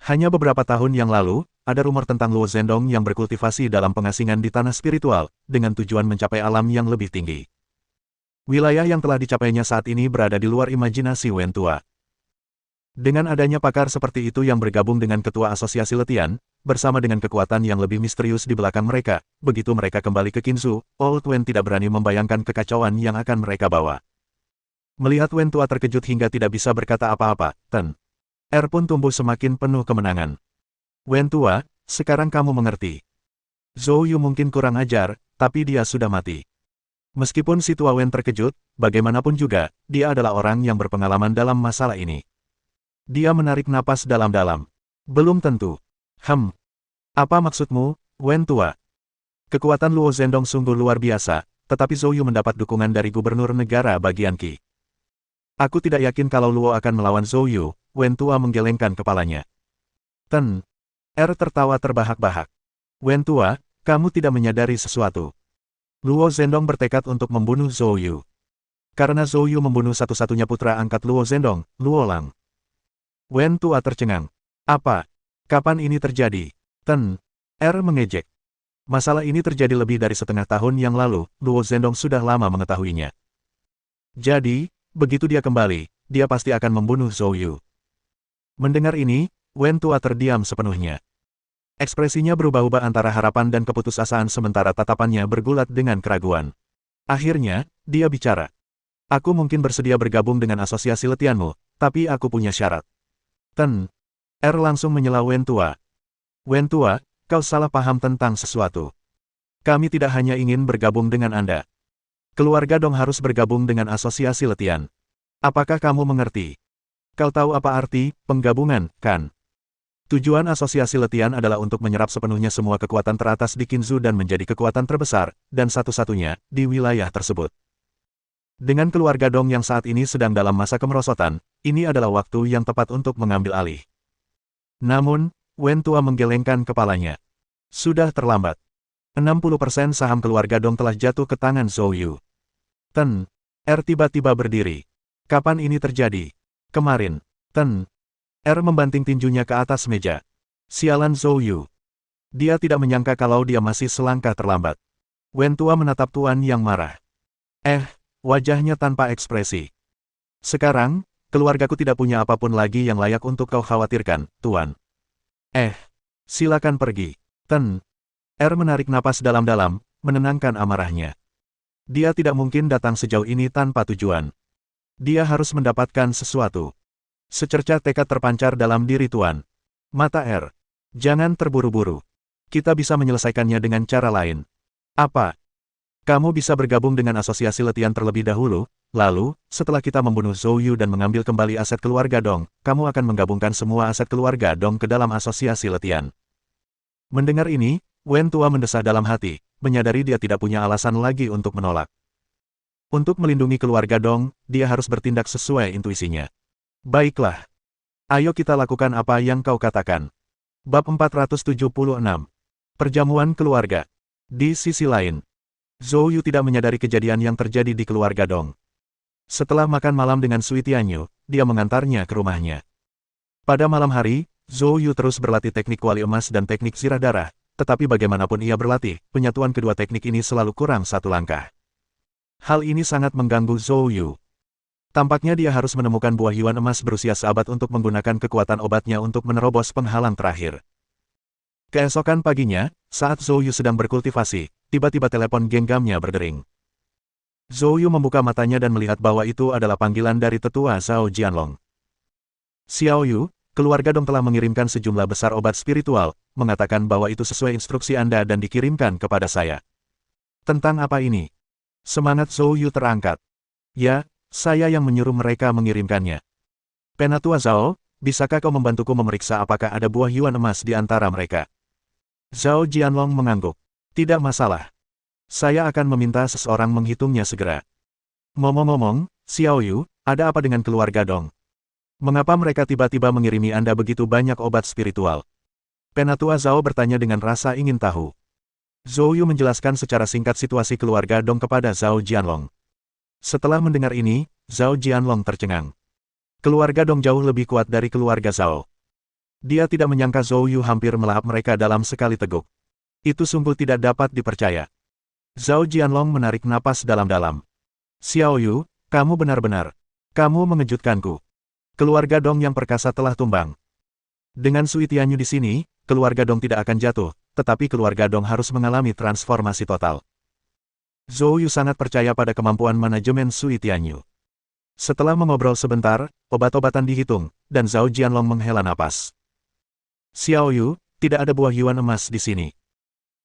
Hanya beberapa tahun yang lalu, ada rumor tentang Luo Zhendong yang berkultivasi dalam pengasingan di tanah spiritual, dengan tujuan mencapai alam yang lebih tinggi. Wilayah yang telah dicapainya saat ini berada di luar imajinasi Wen Tua. Dengan adanya pakar seperti itu yang bergabung dengan ketua asosiasi letian, bersama dengan kekuatan yang lebih misterius di belakang mereka, begitu mereka kembali ke Qinzhou, Old Wen tidak berani membayangkan kekacauan yang akan mereka bawa. Melihat Wen tua terkejut hingga tidak bisa berkata apa-apa, Ten Er pun tumbuh semakin penuh kemenangan. Wen tua, sekarang kamu mengerti. Zhou Yu mungkin kurang ajar, tapi dia sudah mati. Meskipun si tua Wen terkejut, bagaimanapun juga, dia adalah orang yang berpengalaman dalam masalah ini. Dia menarik napas dalam-dalam. Belum tentu. Apa maksudmu, Wen tua? Kekuatan Luo Zhendong sungguh luar biasa, tetapi Zhou Yu mendapat dukungan dari gubernur negara bagian Qi. Aku tidak yakin kalau Luo akan melawan Zhou Yu, Wen tua menggelengkan kepalanya. Ten Er tertawa terbahak-bahak. Wen tua, kamu tidak menyadari sesuatu. Luo Zhendong bertekad untuk membunuh Zhou Yu. Karena Zhou Yu membunuh satu-satunya putra angkat Luo Zhendong, Luo Lang. Wen tua tercengang. Apa? Kapan ini terjadi? Ten Er mengejek. Masalah ini terjadi lebih dari setengah tahun yang lalu, Luo Zhendong sudah lama mengetahuinya. Jadi, begitu dia kembali, dia pasti akan membunuh Zhou Yu. Mendengar ini, Wen tua terdiam sepenuhnya. Ekspresinya berubah-ubah antara harapan dan keputusasaan sementara tatapannya bergulat dengan keraguan. Akhirnya, dia bicara. Aku mungkin bersedia bergabung dengan asosiasi letianmu, tapi aku punya syarat. Ten Er langsung menyela Wen tua. Wen tua, kau salah paham tentang sesuatu. Kami tidak hanya ingin bergabung dengan Anda. Keluarga Dong harus bergabung dengan asosiasi letian. Apakah kamu mengerti? Kau tahu apa arti penggabungan, kan? Tujuan asosiasi letian adalah untuk menyerap sepenuhnya semua kekuatan teratas di Qinzhou dan menjadi kekuatan terbesar, dan satu-satunya, di wilayah tersebut. Dengan keluarga Dong yang saat ini sedang dalam masa kemerosotan, ini adalah waktu yang tepat untuk mengambil alih. Namun, Wen tua menggelengkan kepalanya. Sudah terlambat. 60% saham keluarga Dong telah jatuh ke tangan Zhou Yu. Ten Er tiba-tiba berdiri. Kapan ini terjadi? Kemarin. Ten Er membanting tinjunya ke atas meja. Sialan Zhou Yu. Dia tidak menyangka kalau dia masih selangkah terlambat. Wen tua menatap tuan yang marah. Wajahnya tanpa ekspresi. Sekarang, keluargaku tidak punya apapun lagi yang layak untuk kau khawatirkan, tuan. Silakan pergi. Ten Er menarik napas dalam-dalam, menenangkan amarahnya. Dia tidak mungkin datang sejauh ini tanpa tujuan. Dia harus mendapatkan sesuatu. Secercah tekad terpancar dalam diri tuan. Mata Er. Jangan terburu-buru. Kita bisa menyelesaikannya dengan cara lain. Apa? Kamu bisa bergabung dengan asosiasi letian terlebih dahulu, lalu, setelah kita membunuh Zhou Yu dan mengambil kembali aset keluarga Dong, kamu akan menggabungkan semua aset keluarga Dong ke dalam asosiasi letian. Mendengar ini, Wen tua mendesah dalam hati, menyadari dia tidak punya alasan lagi untuk menolak. Untuk melindungi keluarga Dong, dia harus bertindak sesuai intuisinya. Baiklah. Ayo kita lakukan apa yang kau katakan. Bab 476. Perjamuan keluarga. Di sisi lain, Zhou Yu tidak menyadari kejadian yang terjadi di keluarga Dong. Setelah makan malam dengan Sui Tianyu, dia mengantarnya ke rumahnya. Pada malam hari, Zhou Yu terus berlatih teknik kuali emas dan teknik zirah darah, tetapi bagaimanapun ia berlatih, penyatuan kedua teknik ini selalu kurang satu langkah. Hal ini sangat mengganggu Zhou Yu. Tampaknya dia harus menemukan buah yuan emas berusia seabad untuk menggunakan kekuatan obatnya untuk menerobos penghalang terakhir. Keesokan paginya, saat Zhou Yu sedang berkultivasi, tiba-tiba telepon genggamnya berdering. Zhou Yu membuka matanya dan melihat bahwa itu adalah panggilan dari tetua Zhao Jianlong. Xiao Yu, keluarga Dong telah mengirimkan sejumlah besar obat spiritual, mengatakan bahwa itu sesuai instruksi Anda dan dikirimkan kepada saya. Tentang apa ini? Semangat Zhou Yu terangkat. Ya, saya yang menyuruh mereka mengirimkannya. Penatua Zhao, bisakah kau membantuku memeriksa apakah ada buah yuan emas di antara mereka? Zhao Jianlong mengangguk. Tidak masalah. Saya akan meminta seseorang menghitungnya segera. Ngomong-ngomong, Xiao Yu, ada apa dengan keluarga Dong? Mengapa mereka tiba-tiba mengirimi Anda begitu banyak obat spiritual? Penatua Zhao bertanya dengan rasa ingin tahu. Zhou Yu menjelaskan secara singkat situasi keluarga Dong kepada Zhao Jianlong. Setelah mendengar ini, Zhao Jianlong tercengang. Keluarga Dong jauh lebih kuat dari keluarga Zhao. Dia tidak menyangka Zhou Yu hampir melahap mereka dalam sekali teguk. Itu sungguh tidak dapat dipercaya. Zhao Jianlong menarik napas dalam-dalam. Xiao Yu, kamu benar-benar. Kamu mengejutkanku. Keluarga Dong yang perkasa telah tumbang. Dengan Sui Tianyu di sini, keluarga Dong tidak akan jatuh, tetapi keluarga Dong harus mengalami transformasi total. Zhou Yu sangat percaya pada kemampuan manajemen Sui Tianyu. Setelah mengobrol sebentar, obat-obatan dihitung, dan Zhao Jianlong menghela napas. Xiao Yu, tidak ada buah yuan emas di sini.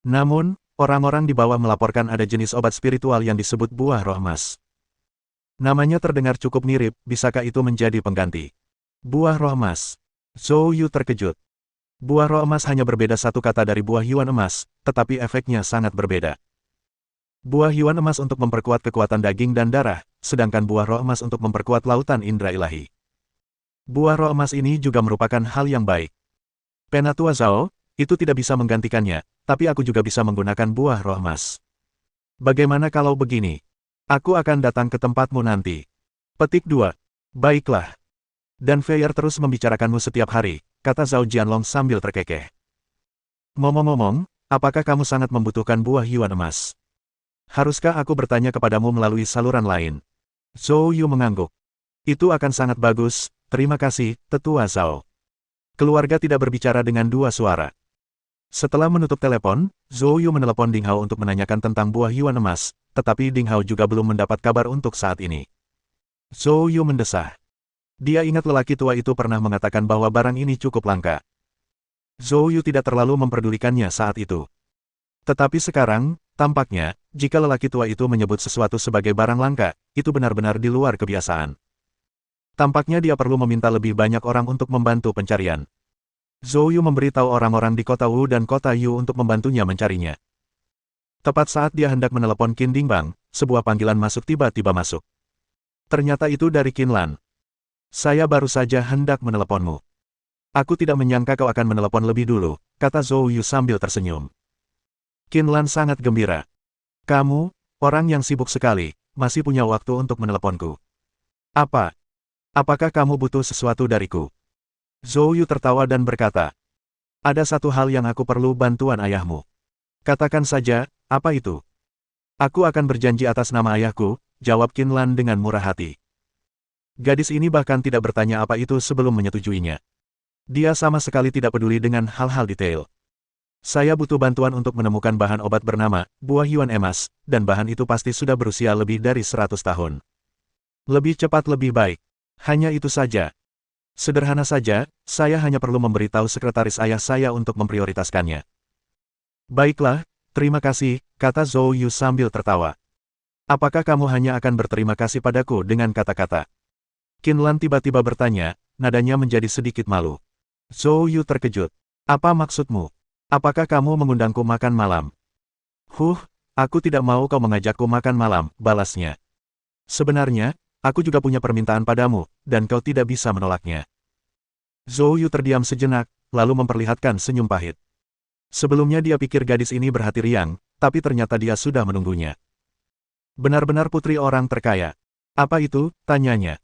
Namun, orang-orang di bawah melaporkan ada jenis obat spiritual yang disebut buah roh emas. Namanya terdengar cukup mirip, bisakah itu menjadi pengganti? Buah roh emas. Zhou Yu terkejut. Buah roh emas hanya berbeda satu kata dari buah yuan emas, tetapi efeknya sangat berbeda. Buah yuan emas untuk memperkuat kekuatan daging dan darah, sedangkan buah roh emas untuk memperkuat lautan indera ilahi. Buah roh emas ini juga merupakan hal yang baik. Penatua Zhao, itu tidak bisa menggantikannya, tapi aku juga bisa menggunakan buah roh emas. Bagaimana kalau begini? Aku akan datang ke tempatmu nanti. Petik 2. Baiklah. Dan Feier terus membicarakanmu setiap hari, kata Zhao Jianlong sambil terkekeh. Ngomong-ngomong, apakah kamu sangat membutuhkan buah yuan emas? Haruskah aku bertanya kepadamu melalui saluran lain? Zhou Yu mengangguk. Itu akan sangat bagus, terima kasih, Tetua Zhao. Keluarga tidak berbicara dengan dua suara. Setelah menutup telepon, Zhou Yu menelepon Ding Hao untuk menanyakan tentang buah yuan emas, tetapi Ding Hao juga belum mendapat kabar untuk saat ini. Zhou Yu mendesah. Dia ingat lelaki tua itu pernah mengatakan bahwa barang ini cukup langka. Zhou Yu tidak terlalu memperdulikannya saat itu. Tetapi sekarang, tampaknya, jika lelaki tua itu menyebut sesuatu sebagai barang langka, itu benar-benar di luar kebiasaan. Tampaknya dia perlu meminta lebih banyak orang untuk membantu pencarian. Zhou Yu memberitahu orang-orang di kota Wu dan kota Yu untuk membantunya mencarinya. Tepat saat dia hendak menelepon Qin Dingbang, sebuah panggilan masuk tiba-tiba masuk. Ternyata itu dari Qin Lan. Saya baru saja hendak meneleponmu. Aku tidak menyangka kau akan menelepon lebih dulu, kata Zhou Yu sambil tersenyum. Qin Lan sangat gembira. Kamu, orang yang sibuk sekali, masih punya waktu untuk meneleponku. Apa? Apakah kamu butuh sesuatu dariku? Zhou Yu tertawa dan berkata, ada satu hal yang aku perlu bantuan ayahmu. Katakan saja, apa itu? Aku akan berjanji atas nama ayahku, jawab Qin Lan dengan murah hati. Gadis ini bahkan tidak bertanya apa itu sebelum menyetujuinya. Dia sama sekali tidak peduli dengan hal-hal detail. Saya butuh bantuan untuk menemukan bahan obat bernama buah yuan emas, dan bahan itu pasti sudah berusia lebih dari 100 tahun. Lebih cepat lebih baik. Hanya itu saja. Sederhana saja, saya hanya perlu memberitahu sekretaris ayah saya untuk memprioritaskannya. Baiklah, terima kasih, kata Zhou Yu sambil tertawa. Apakah kamu hanya akan berterima kasih padaku dengan kata-kata? Qin Lan tiba-tiba bertanya, nadanya menjadi sedikit malu. Zhou Yu terkejut. Apa maksudmu? Apakah kamu mengundangku makan malam? Aku tidak mau kau mengajakku makan malam, balasnya. Sebenarnya, aku juga punya permintaan padamu, dan kau tidak bisa menolaknya. Zhou Yu terdiam sejenak, lalu memperlihatkan senyum pahit. Sebelumnya dia pikir gadis ini berhati riang, tapi ternyata dia sudah menunggunya. Benar-benar putri orang terkaya. Apa itu? Tanyanya.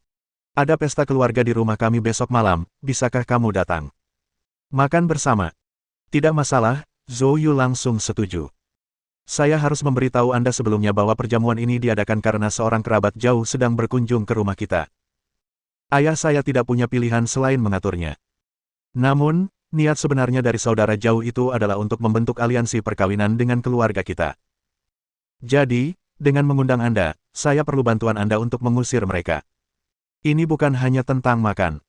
Ada pesta keluarga di rumah kami besok malam, bisakah kamu datang? Makan bersama. Tidak masalah, Zhou Yu langsung setuju. Saya harus memberitahu Anda sebelumnya bahwa perjamuan ini diadakan karena seorang kerabat jauh sedang berkunjung ke rumah kita. Ayah saya tidak punya pilihan selain mengaturnya. Namun, niat sebenarnya dari saudara jauh itu adalah untuk membentuk aliansi perkawinan dengan keluarga kita. Jadi, dengan mengundang Anda, saya perlu bantuan Anda untuk mengusir mereka. Ini bukan hanya tentang makan.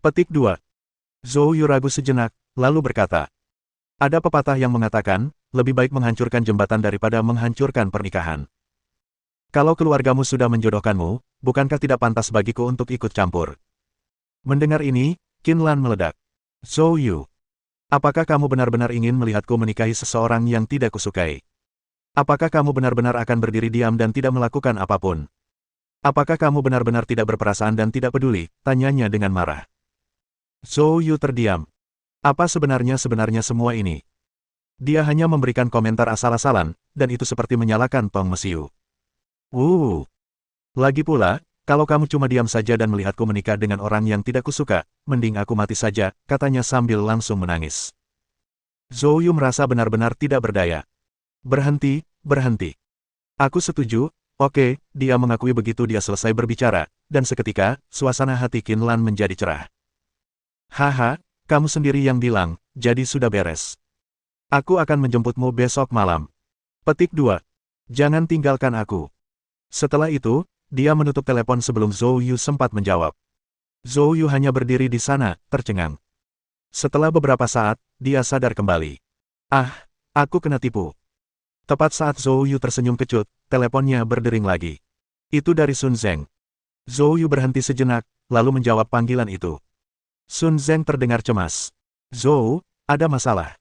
Petik 2. Zhou Yu ragu sejenak, lalu berkata. Ada pepatah yang mengatakan, lebih baik menghancurkan jembatan daripada menghancurkan pernikahan. Kalau keluargamu sudah menjodohkanmu, bukankah tidak pantas bagiku untuk ikut campur? Mendengar ini, Qin Lan meledak. Zhou Yu, apakah kamu benar-benar ingin melihatku menikahi seseorang yang tidak kusukai? Apakah kamu benar-benar akan berdiri diam dan tidak melakukan apapun? Apakah kamu benar-benar tidak berperasaan dan tidak peduli? Tanyanya dengan marah. Zhou Yu terdiam. Apa sebenarnya semua ini? Dia hanya memberikan komentar asal-asalan, dan itu seperti menyalakan tong mesiu. Lagi pula, kalau kamu cuma diam saja dan melihatku menikah dengan orang yang tidak kusuka, mending aku mati saja, katanya sambil langsung menangis. Zhou Yu merasa benar-benar tidak berdaya. Berhenti. Aku setuju, Oke, dia mengakui begitu dia selesai berbicara, dan seketika, suasana hati Qinlan menjadi cerah. Haha, kamu sendiri yang bilang, jadi sudah beres. Aku akan menjemputmu besok malam. Petik 2. Jangan tinggalkan aku. Setelah itu, dia menutup telepon sebelum Zhou Yu sempat menjawab. Zhou Yu hanya berdiri di sana, tercengang. Setelah beberapa saat, dia sadar kembali. Ah, aku kena tipu. Tepat saat Zhou Yu tersenyum kecut, teleponnya berdering lagi. Itu dari Sun Zeng. Zhou Yu berhenti sejenak, lalu menjawab panggilan itu. Sun Zeng terdengar cemas. Zhou, ada masalah.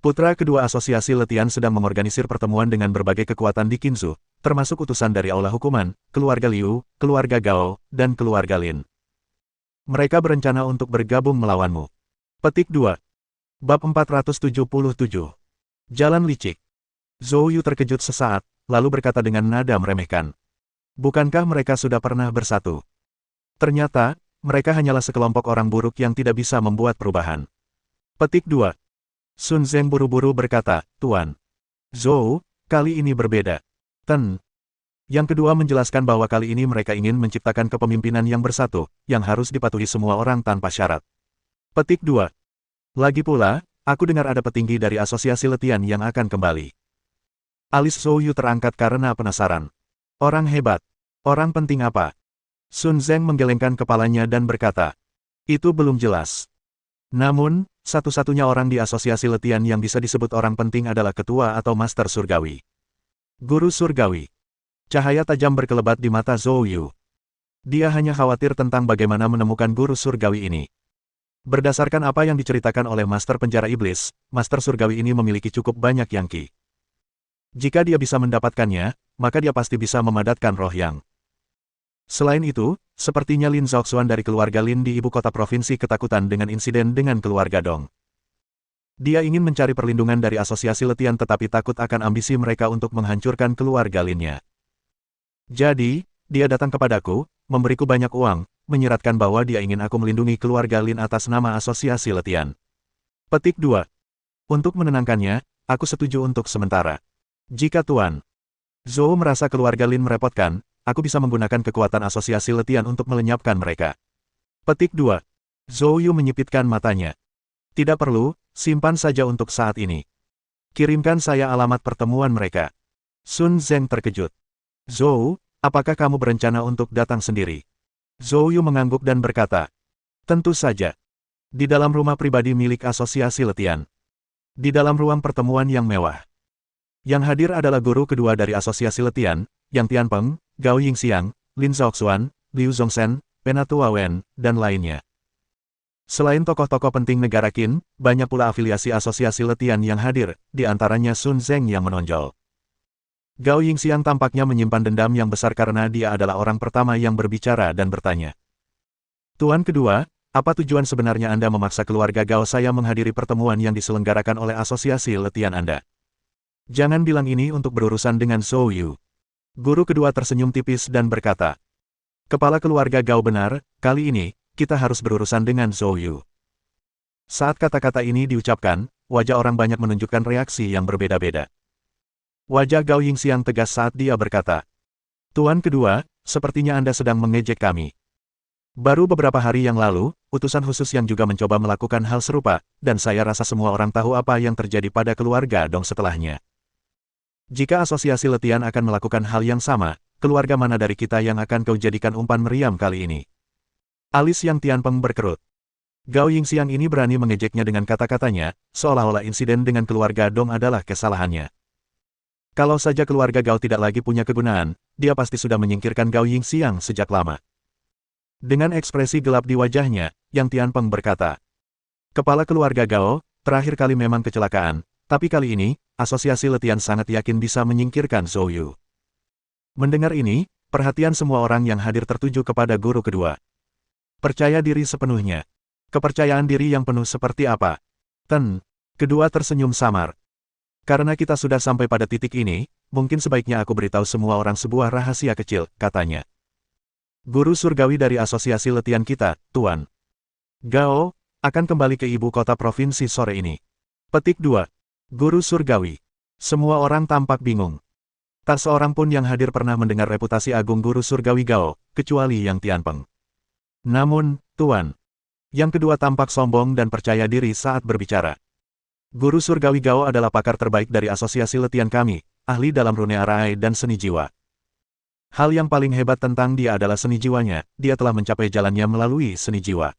Putra kedua asosiasi letian sedang mengorganisir pertemuan dengan berbagai kekuatan di Qinzhou, termasuk utusan dari Aula Hukuman, keluarga Liu, keluarga Gao, dan keluarga Lin. Mereka berencana untuk bergabung melawanmu. Petik 2. Bab 477. Jalan licik. Zhou Yu terkejut sesaat, lalu berkata dengan nada meremehkan. Bukankah mereka sudah pernah bersatu? Ternyata, mereka hanyalah sekelompok orang buruk yang tidak bisa membuat perubahan. Petik 2. Sun Zeng buru-buru berkata, Tuan. Zhou, kali ini berbeda. Ten. Yang kedua menjelaskan bahwa kali ini mereka ingin menciptakan kepemimpinan yang bersatu, yang harus dipatuhi semua orang tanpa syarat. Petik 2. Lagi pula, aku dengar ada petinggi dari asosiasi letian yang akan kembali. Alis Zhou Yu terangkat karena penasaran. Orang hebat. Orang penting apa? Sun Zeng menggelengkan kepalanya dan berkata. Itu belum jelas. Namun, satu-satunya orang di asosiasi letian yang bisa disebut orang penting adalah ketua atau master surgawi. Guru surgawi. Cahaya tajam berkelebat di mata Zhou Yu. Dia hanya khawatir tentang bagaimana menemukan guru surgawi ini. Berdasarkan apa yang diceritakan oleh master penjara iblis, master surgawi ini memiliki cukup banyak yang qi. Jika dia bisa mendapatkannya, maka dia pasti bisa memadatkan roh yang. Selain itu, sepertinya Lin Zhaoxuan dari keluarga Lin di ibu kota provinsi ketakutan dengan insiden dengan keluarga Dong. Dia ingin mencari perlindungan dari asosiasi letian tetapi takut akan ambisi mereka untuk menghancurkan keluarga Linnya. Jadi, dia datang kepadaku, memberiku banyak uang, menyiratkan bahwa dia ingin aku melindungi keluarga Lin atas nama asosiasi letian. Petik 2. Untuk menenangkannya, aku setuju untuk sementara. Jika Tuan Zhou merasa keluarga Lin merepotkan, aku bisa menggunakan kekuatan asosiasi letian untuk melenyapkan mereka. Petik 2. Zhou Yu menyipitkan matanya. Tidak perlu, simpan saja untuk saat ini. Kirimkan saya alamat pertemuan mereka. Sun Zeng terkejut. Zhou, apakah kamu berencana untuk datang sendiri? Zhou Yu mengangguk dan berkata. Tentu saja. Di dalam rumah pribadi milik asosiasi letian. Di dalam ruang pertemuan yang mewah. Yang hadir adalah guru kedua dari asosiasi letian, Yang Tianpeng, Gao Yingxiang, Lin Zhaoxuan, Liu Zhongzhen, Penatua Wen, dan lainnya. Selain tokoh-tokoh penting negara Qin, banyak pula afiliasi asosiasi letian yang hadir, di antaranya Sun Zeng yang menonjol. Gao Yingxiang tampaknya menyimpan dendam yang besar karena dia adalah orang pertama yang berbicara dan bertanya. Tuan kedua, apa tujuan sebenarnya Anda memaksa keluarga Gao saya menghadiri pertemuan yang diselenggarakan oleh asosiasi letian Anda? Jangan bilang ini untuk berurusan dengan Zhou Yu. Guru kedua tersenyum tipis dan berkata. Kepala keluarga Gao benar, kali ini, kita harus berurusan dengan Zhou Yu. Saat kata-kata ini diucapkan, wajah orang banyak menunjukkan reaksi yang berbeda-beda. Wajah Gao Yingxiang tegas saat dia berkata. Tuan kedua, sepertinya Anda sedang mengejek kami. Baru beberapa hari yang lalu, utusan khusus yang juga mencoba melakukan hal serupa, dan saya rasa semua orang tahu apa yang terjadi pada keluarga Dong setelahnya. Jika asosiasi letian akan melakukan hal yang sama, keluarga mana dari kita yang akan kau jadikan umpan meriam kali ini? Alis Yang Tianpeng berkerut. Gao Yingxiang ini berani mengejeknya dengan kata-katanya, seolah-olah insiden dengan keluarga Dong adalah kesalahannya. Kalau saja keluarga Gao tidak lagi punya kegunaan, dia pasti sudah menyingkirkan Gao Yingxiang sejak lama. Dengan ekspresi gelap di wajahnya, Yang Tianpeng berkata. Kepala keluarga Gao, terakhir kali memang kecelakaan, tapi kali ini, asosiasi letian sangat yakin bisa menyingkirkan Zhou Yu. Mendengar ini, perhatian semua orang yang hadir tertuju kepada guru kedua. Percaya diri sepenuhnya. Kepercayaan diri yang penuh seperti apa? Ten. Kedua tersenyum samar. Karena kita sudah sampai pada titik ini, mungkin sebaiknya aku beritahu semua orang sebuah rahasia kecil, katanya. Guru surgawi dari asosiasi letian kita, Tuan Gao, akan kembali ke ibu kota provinsi sore ini. Petik 2. Guru surgawi. Semua orang tampak bingung. Tak seorang pun yang hadir pernah mendengar reputasi agung guru surgawi Gao, kecuali Yang Tianpeng. Namun, Tuan, yang kedua tampak sombong dan percaya diri saat berbicara. Guru surgawi Gao adalah pakar terbaik dari asosiasi letihan kami, ahli dalam rune arai dan seni jiwa. Hal yang paling hebat tentang dia adalah seni jiwanya, dia telah mencapai jalannya melalui seni jiwa.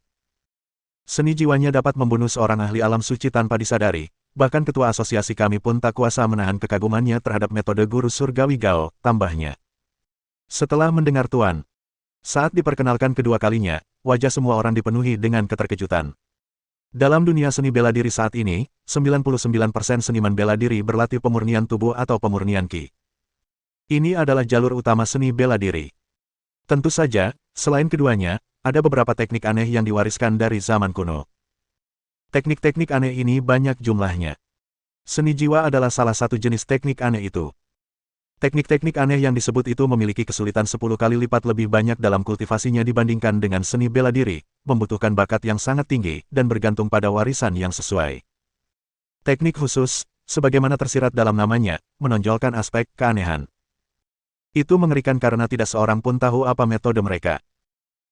Seni jiwanya dapat membunuh seorang ahli alam suci tanpa disadari, bahkan ketua asosiasi kami pun tak kuasa menahan kekagumannya terhadap metode guru surgawi Gao, tambahnya. Setelah mendengar Tuan, saat diperkenalkan kedua kalinya, wajah semua orang dipenuhi dengan keterkejutan. Dalam dunia seni bela diri saat ini, 99% seniman bela diri berlatih pemurnian tubuh atau pemurnian ki. Ini adalah jalur utama seni bela diri. Tentu saja, selain keduanya, ada beberapa teknik aneh yang diwariskan dari zaman kuno. Teknik-teknik aneh ini banyak jumlahnya. Seni jiwa adalah salah satu jenis teknik aneh itu. Teknik-teknik aneh yang disebut itu memiliki kesulitan 10 kali lipat lebih banyak dalam kultivasinya dibandingkan dengan seni bela diri, membutuhkan bakat yang sangat tinggi, dan bergantung pada warisan yang sesuai. Teknik khusus, sebagaimana tersirat dalam namanya, menonjolkan aspek keanehan. Itu mengerikan karena tidak seorang pun tahu apa metode mereka.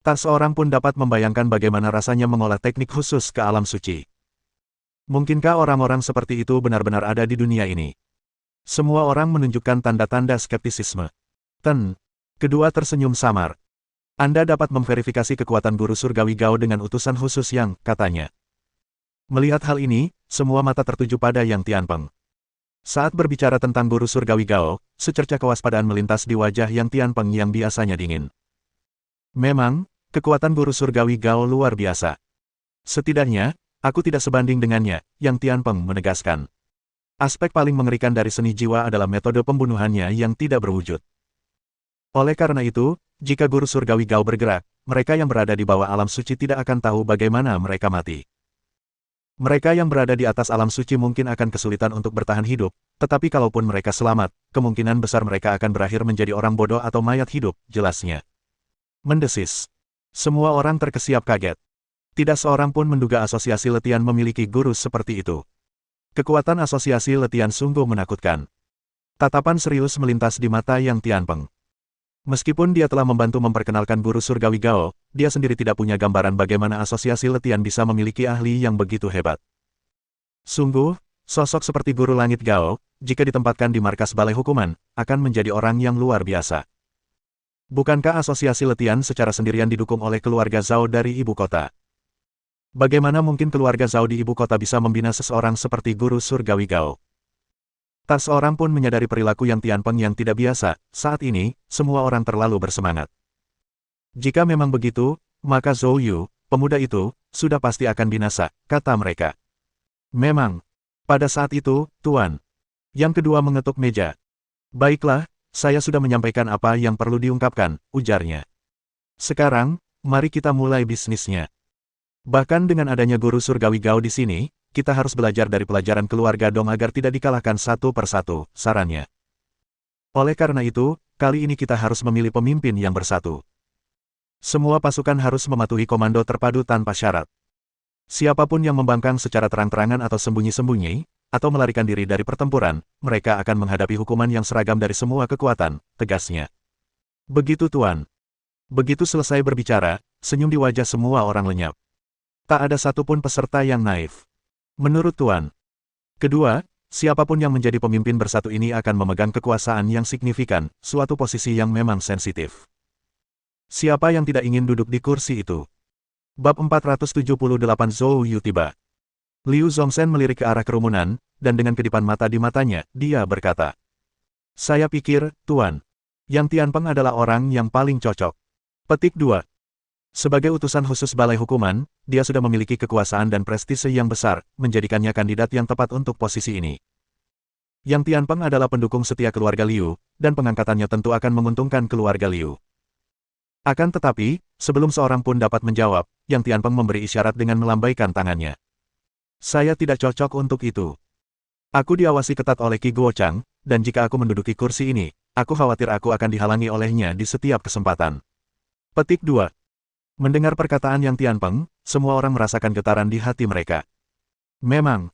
Tak seorang pun dapat membayangkan bagaimana rasanya mengolah teknik khusus ke alam suci. Mungkinkah orang-orang seperti itu benar-benar ada di dunia ini? Semua orang menunjukkan tanda-tanda skeptisisme. Kedua tersenyum samar. Anda dapat memverifikasi kekuatan guru surgawi Gao dengan utusan khusus yang, katanya. Melihat hal ini, semua mata tertuju pada Yang Tianpeng. Saat berbicara tentang guru surgawi Gao, secercah kewaspadaan melintas di wajah Yang Tianpeng yang biasanya dingin. Memang, kekuatan guru surgawi Gao luar biasa. Setidaknya, aku tidak sebanding dengannya, Yang Tianpeng menegaskan. Aspek paling mengerikan dari seni jiwa adalah metode pembunuhannya yang tidak berwujud. Oleh karena itu, jika guru surgawi Gao bergerak, mereka yang berada di bawah alam suci tidak akan tahu bagaimana mereka mati. Mereka yang berada di atas alam suci mungkin akan kesulitan untuk bertahan hidup, tetapi kalaupun mereka selamat, kemungkinan besar mereka akan berakhir menjadi orang bodoh atau mayat hidup, jelasnya. Mendesis. Semua orang terkesiap kaget. Tidak seorang pun menduga asosiasi letihan memiliki guru seperti itu. Kekuatan asosiasi letihan sungguh menakutkan. Tatapan serius melintas di mata Yang Tianpeng. Meskipun dia telah membantu memperkenalkan guru surgawi Gao, dia sendiri tidak punya gambaran bagaimana asosiasi letihan bisa memiliki ahli yang begitu hebat. Sungguh, sosok seperti guru langit Gao, jika ditempatkan di markas balai hukuman, akan menjadi orang yang luar biasa. Bukankah asosiasi letihan secara sendirian didukung oleh keluarga Zhao dari ibu kota? Bagaimana mungkin keluarga Zhao di ibu kota bisa membina seseorang seperti guru surgawi Gao? Tak seorang pun menyadari perilaku Yang Tianpeng yang tidak biasa. Saat ini, semua orang terlalu bersemangat. Jika memang begitu, maka Zhou Yu, pemuda itu, sudah pasti akan binasa, kata mereka. Memang. Pada saat itu, Tuan. Yang kedua mengetuk meja. Baiklah, saya sudah menyampaikan apa yang perlu diungkapkan, ujarnya. Sekarang, mari kita mulai bisnisnya. Bahkan dengan adanya guru surgawi Gao di sini, kita harus belajar dari pelajaran keluarga Dong agar tidak dikalahkan satu persatu, sarannya. Oleh karena itu, kali ini kita harus memilih pemimpin yang bersatu. Semua pasukan harus mematuhi komando terpadu tanpa syarat. Siapapun yang membangkang secara terang-terangan atau sembunyi-sembunyi, atau melarikan diri dari pertempuran, mereka akan menghadapi hukuman yang seragam dari semua kekuatan, tegasnya. Begitu Tuan. Begitu selesai berbicara, senyum di wajah semua orang lenyap. Tak ada satupun peserta yang naif. Menurut Tuan. Kedua, siapapun yang menjadi pemimpin bersatu ini akan memegang kekuasaan yang signifikan, suatu posisi yang memang sensitif. Siapa yang tidak ingin duduk di kursi itu? Bab 478 Zhou Yu tiba. Liu Zongzhen melirik ke arah kerumunan, dan dengan kedipan mata di matanya, dia berkata. Saya pikir, Tuan. Yang Tianpeng adalah orang yang paling cocok. Petik 2. Sebagai utusan khusus balai hukuman, dia sudah memiliki kekuasaan dan prestise yang besar, menjadikannya kandidat yang tepat untuk posisi ini. Yang Tianpeng adalah pendukung setia keluarga Liu, dan pengangkatannya tentu akan menguntungkan keluarga Liu. Akan tetapi, sebelum seorang pun dapat menjawab, Yang Tianpeng memberi isyarat dengan melambaikan tangannya. Saya tidak cocok untuk itu. Aku diawasi ketat oleh Qi Guochang, dan jika aku menduduki kursi ini, aku khawatir aku akan dihalangi olehnya di setiap kesempatan. Petik 2. Mendengar perkataan Yang Tianpeng, semua orang merasakan getaran di hati mereka. Memang,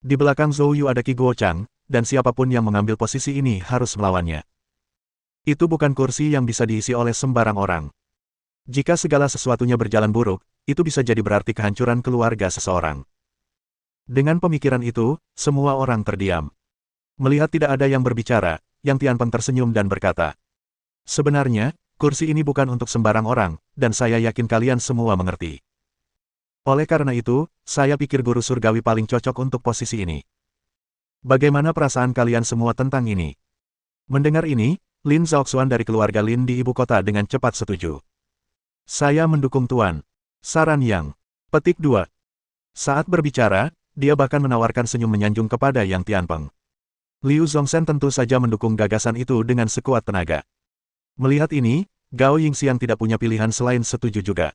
di belakang Zhou Yu ada Qi Guochang, dan siapapun yang mengambil posisi ini harus melawannya. Itu bukan kursi yang bisa diisi oleh sembarang orang. Jika segala sesuatunya berjalan buruk, itu bisa jadi berarti kehancuran keluarga seseorang. Dengan pemikiran itu, semua orang terdiam. Melihat tidak ada yang berbicara, Yang Tianpeng tersenyum dan berkata, "Sebenarnya, kursi ini bukan untuk sembarang orang, dan saya yakin kalian semua mengerti. Oleh karena itu, saya pikir guru surgawi paling cocok untuk posisi ini. Bagaimana perasaan kalian semua tentang ini?" Mendengar ini, Lin Zhaoxuan dari keluarga Lin di ibu kota dengan cepat setuju. "Saya mendukung Tuan." Saran Yang. Petik 2. Saat berbicara, dia bahkan menawarkan senyum menyanjung kepada Yang Tianpeng. Liu Zongzhen tentu saja mendukung gagasan itu dengan sekuat tenaga. Melihat ini, Gao Yingxiang tidak punya pilihan selain setuju juga.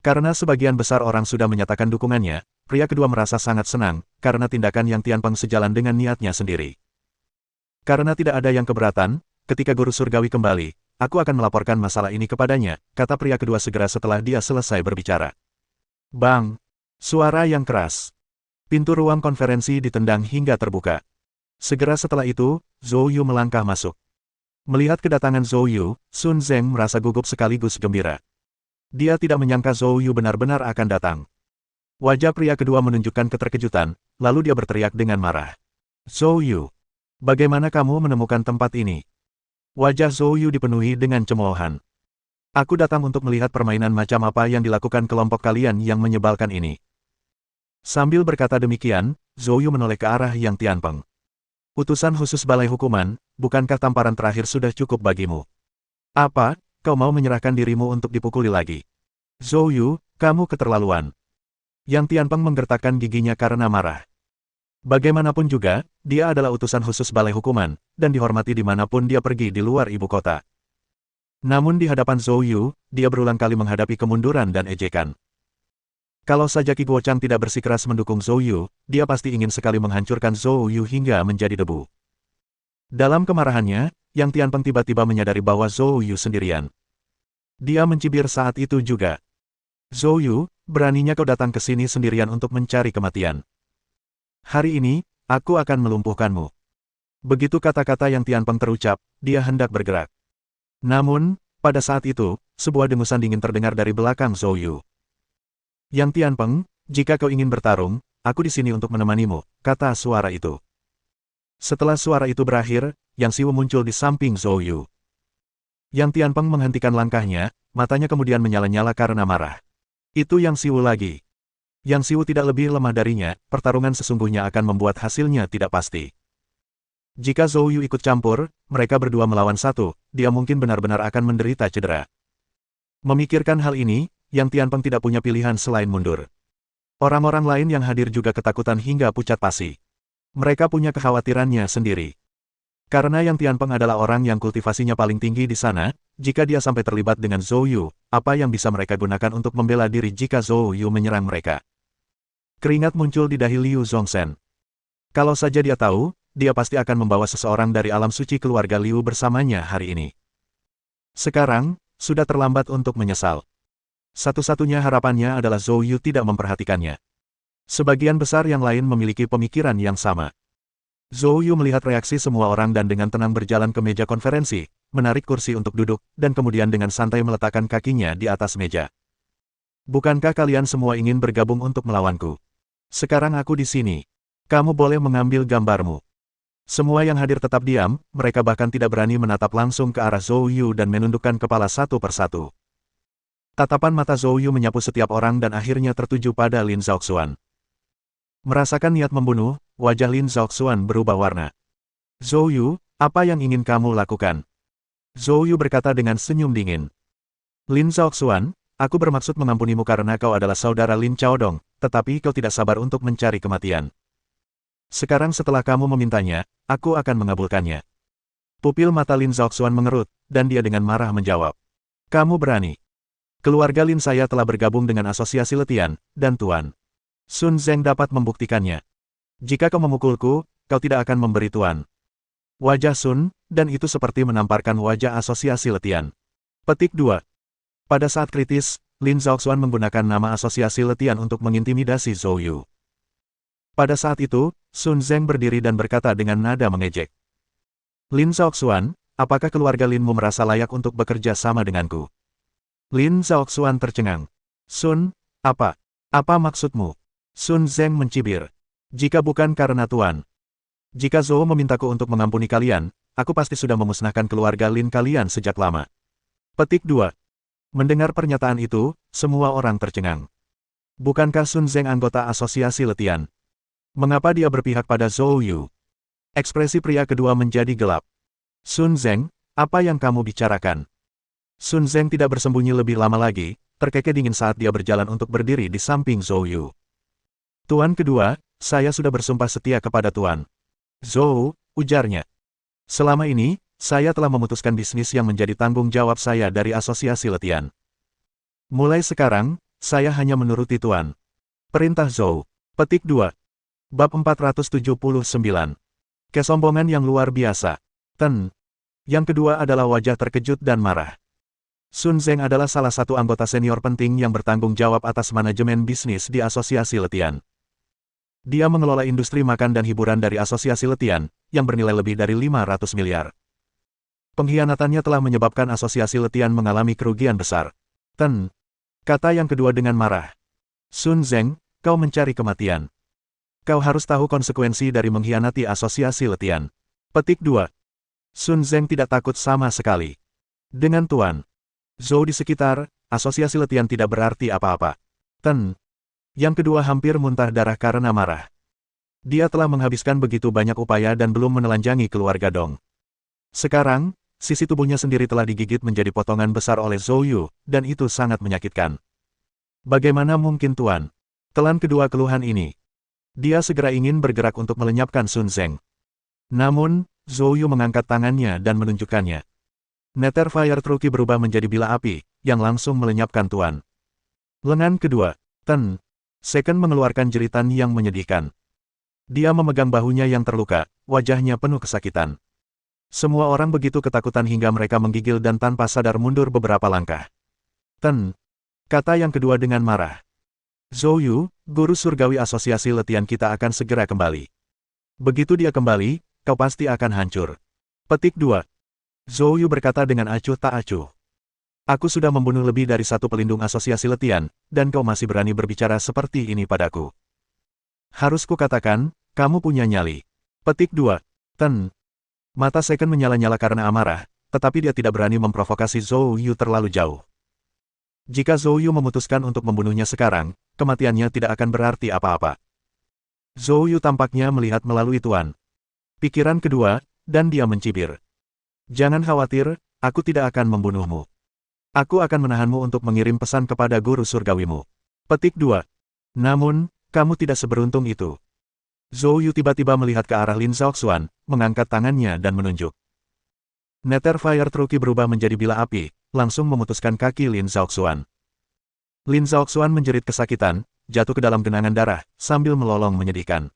Karena sebagian besar orang sudah menyatakan dukungannya, pria kedua merasa sangat senang, karena tindakan Yang Tianpeng sejalan dengan niatnya sendiri. Karena tidak ada yang keberatan, ketika guru surgawi kembali, aku akan melaporkan masalah ini kepadanya, kata pria kedua segera setelah dia selesai berbicara. Bang! Suara yang keras. Pintu ruang konferensi ditendang hingga terbuka. Segera setelah itu, Zhou Yu melangkah masuk. Melihat kedatangan Zhou Yu, Sun Zeng merasa gugup sekaligus gembira. Dia tidak menyangka Zhou Yu benar-benar akan datang. Wajah pria kedua menunjukkan keterkejutan, lalu dia berteriak dengan marah. "Zhou Yu, bagaimana kamu menemukan tempat ini?" Wajah Zhou Yu dipenuhi dengan cemoohan. "Aku datang untuk melihat permainan macam apa yang dilakukan kelompok kalian yang menyebalkan ini." Sambil berkata demikian, Zhou Yu menoleh ke arah Yang Tianpeng. "Utusan khusus balai hukuman, bukankah tamparan terakhir sudah cukup bagimu? Apa, kau mau menyerahkan dirimu untuk dipukuli lagi?" "Zhou Yu, kamu keterlaluan." Yang Tianpeng menggertakkan giginya karena marah. Bagaimanapun juga, dia adalah utusan khusus balai hukuman, dan dihormati dimanapun dia pergi di luar ibu kota. Namun di hadapan Zhou Yu, dia berulang kali menghadapi kemunduran dan ejekan. Kalau saja Qi Guochang tidak bersikeras mendukung Zhou Yu, dia pasti ingin sekali menghancurkan Zhou Yu hingga menjadi debu. Dalam kemarahannya, Yang Tianpeng tiba-tiba menyadari bahwa Zhou Yu sendirian. Dia mencibir saat itu juga. "Zhou Yu, beraninya kau datang ke sini sendirian untuk mencari kematian. Hari ini, aku akan melumpuhkanmu." Begitu kata-kata Yang Tianpeng terucap, dia hendak bergerak. Namun, pada saat itu, sebuah dengusan dingin terdengar dari belakang Zhou Yu. "Yang Tianpeng, jika kau ingin bertarung, aku di sini untuk menemanimu," kata suara itu. Setelah suara itu berakhir, Yang Siwu muncul di samping Zhou Yu. Yang Tianpeng menghentikan langkahnya, matanya kemudian menyala-nyala karena marah. Itu Yang Siwu lagi. Yang Siwu tidak lebih lemah darinya, pertarungan sesungguhnya akan membuat hasilnya tidak pasti. Jika Zhou Yu ikut campur, mereka berdua melawan satu, dia mungkin benar-benar akan menderita cedera. Memikirkan hal ini, Yang Tianpeng tidak punya pilihan selain mundur. Orang-orang lain yang hadir juga ketakutan hingga pucat pasi. Mereka punya kekhawatirannya sendiri. Karena Yang Tianpeng adalah orang yang kultivasinya paling tinggi di sana, jika dia sampai terlibat dengan Zhou Yu, apa yang bisa mereka gunakan untuk membela diri jika Zhou Yu menyerang mereka? Keringat muncul di dahi Liu Zongzhen. Kalau saja dia tahu, dia pasti akan membawa seseorang dari alam suci keluarga Liu bersamanya hari ini. Sekarang, sudah terlambat untuk menyesal. Satu-satunya harapannya adalah Zhou Yu tidak memperhatikannya. Sebagian besar yang lain memiliki pemikiran yang sama. Zhou Yu melihat reaksi semua orang dan dengan tenang berjalan ke meja konferensi, menarik kursi untuk duduk, dan kemudian dengan santai meletakkan kakinya di atas meja. "Bukankah kalian semua ingin bergabung untuk melawanku? Sekarang aku di sini. Kamu boleh mengambil gambarmu." Semua yang hadir tetap diam, mereka bahkan tidak berani menatap langsung ke arah Zhou Yu dan menundukkan kepala satu persatu. Tatapan mata Zhou Yu menyapu setiap orang dan akhirnya tertuju pada Lin Zhaoxuan. Merasakan niat membunuh, wajah Lin Zhaoxuan berubah warna. "Zhou Yu, apa yang ingin kamu lakukan?" Zhou Yu berkata dengan senyum dingin. "Lin Zhaoxuan, aku bermaksud mengampunimu karena kau adalah saudara Lin Chaodong, tetapi kau tidak sabar untuk mencari kematian. Sekarang setelah kamu memintanya, aku akan mengabulkannya." Pupil mata Lin Zhaoxuan mengerut, dan dia dengan marah menjawab. "Kamu berani? Keluarga Lin saya telah bergabung dengan asosiasi letian, dan Tuan Sun Zeng dapat membuktikannya. Jika kau memukulku, kau tidak akan memberi Tuan." Wajah Sun, dan itu seperti menamparkan wajah asosiasi letian. Petik 2. Pada saat kritis, Lin Zhaoxuan menggunakan nama asosiasi letian untuk mengintimidasi Zhou Yu. Pada saat itu, Sun Zeng berdiri dan berkata dengan nada mengejek. "Lin Zhaoxuan, apakah keluarga Linmu merasa layak untuk bekerja sama denganku? Lin Zhaoxuan tercengang. Sun, apa? Apa maksudmu? Sun Zeng mencibir. Jika bukan karena Tuan. Jika Zhou memintaku untuk mengampuni kalian, aku pasti sudah memusnahkan keluarga Lin kalian sejak lama. Petik 2. Mendengar pernyataan itu, semua orang tercengang. Bukankah Sun Zeng anggota asosiasi letian? Mengapa dia berpihak pada Zhou Yu? Ekspresi pria kedua menjadi gelap. Sun Zeng, apa yang kamu bicarakan? Sun Zeng tidak bersembunyi lebih lama lagi, terkekeh dingin saat dia berjalan untuk berdiri di samping Zhou Yu. Tuan kedua, saya sudah bersumpah setia kepada Tuan. Zhou, ujarnya. Selama ini, saya telah memutuskan bisnis yang menjadi tanggung jawab saya dari asosiasi letian. Mulai sekarang, saya hanya menuruti Tuan. Perintah Zhou. Petik 2. Bab 479. Kesombongan yang luar biasa. Ten. Yang kedua adalah wajah terkejut dan marah. Sun Zeng adalah salah satu anggota senior penting yang bertanggung jawab atas manajemen bisnis di asosiasi letian. Dia mengelola industri makan dan hiburan dari asosiasi letian, yang bernilai lebih dari 500 miliar. Pengkhianatannya telah menyebabkan asosiasi letian mengalami kerugian besar. Ten. Kata yang kedua dengan marah. Sun Zeng, kau mencari kematian. Kau harus tahu konsekuensi dari mengkhianati asosiasi letian. Petik 2. Sun Zeng tidak takut sama sekali. Dengan Tuan Zhou di sekitar, asosiasi letian tidak berarti apa-apa. Ten. Yang kedua hampir muntah darah karena marah. Dia telah menghabiskan begitu banyak upaya dan belum menelanjangi keluarga Dong. Sekarang, sisi tubuhnya sendiri telah digigit menjadi potongan besar oleh Zhou Yu, dan itu sangat menyakitkan. Bagaimana mungkin Tuan? Telan kedua keluhan ini. Dia segera ingin bergerak untuk melenyapkan Sun Zeng. Namun, Zhou Yu mengangkat tangannya dan menunjukkannya. Nether Fire Truki berubah menjadi bila api, yang langsung melenyapkan Tuan. Lengan kedua, Ten. Second mengeluarkan jeritan yang menyedihkan. Dia memegang bahunya yang terluka, wajahnya penuh kesakitan. Semua orang begitu ketakutan hingga mereka menggigil dan tanpa sadar mundur beberapa langkah. Ten. Kata yang kedua dengan marah. Zhou Yu, guru surgawi asosiasi letian kita akan segera kembali. Begitu dia kembali, kau pasti akan hancur. Petik 2. Zhou Yu berkata dengan acuh tak acuh. Aku sudah membunuh lebih dari satu pelindung asosiasi letian, dan kau masih berani berbicara seperti ini padaku. Harus kukatakan, kamu punya nyali. Petik 2. Ten. Mata Second menyala-nyala karena amarah, tetapi dia tidak berani memprovokasi Zhou Yu terlalu jauh. Jika Zhou Yu memutuskan untuk membunuhnya sekarang, kematiannya tidak akan berarti apa-apa. Zhou Yu tampaknya melihat melalui Tuan. Pikiran kedua, dan dia mencibir. Jangan khawatir, aku tidak akan membunuhmu. Aku akan menahanmu untuk mengirim pesan kepada guru surgawimu. Petik 2. Namun, kamu tidak seberuntung itu. Zhou Yu tiba-tiba melihat ke arah Lin Zhaoxuan, mengangkat tangannya dan menunjuk. Nether Fire Truki berubah menjadi bila api, langsung memutuskan kaki Lin Zhaoxuan. Lin Zhaoxuan menjerit kesakitan, jatuh ke dalam genangan darah, sambil melolong menyedihkan.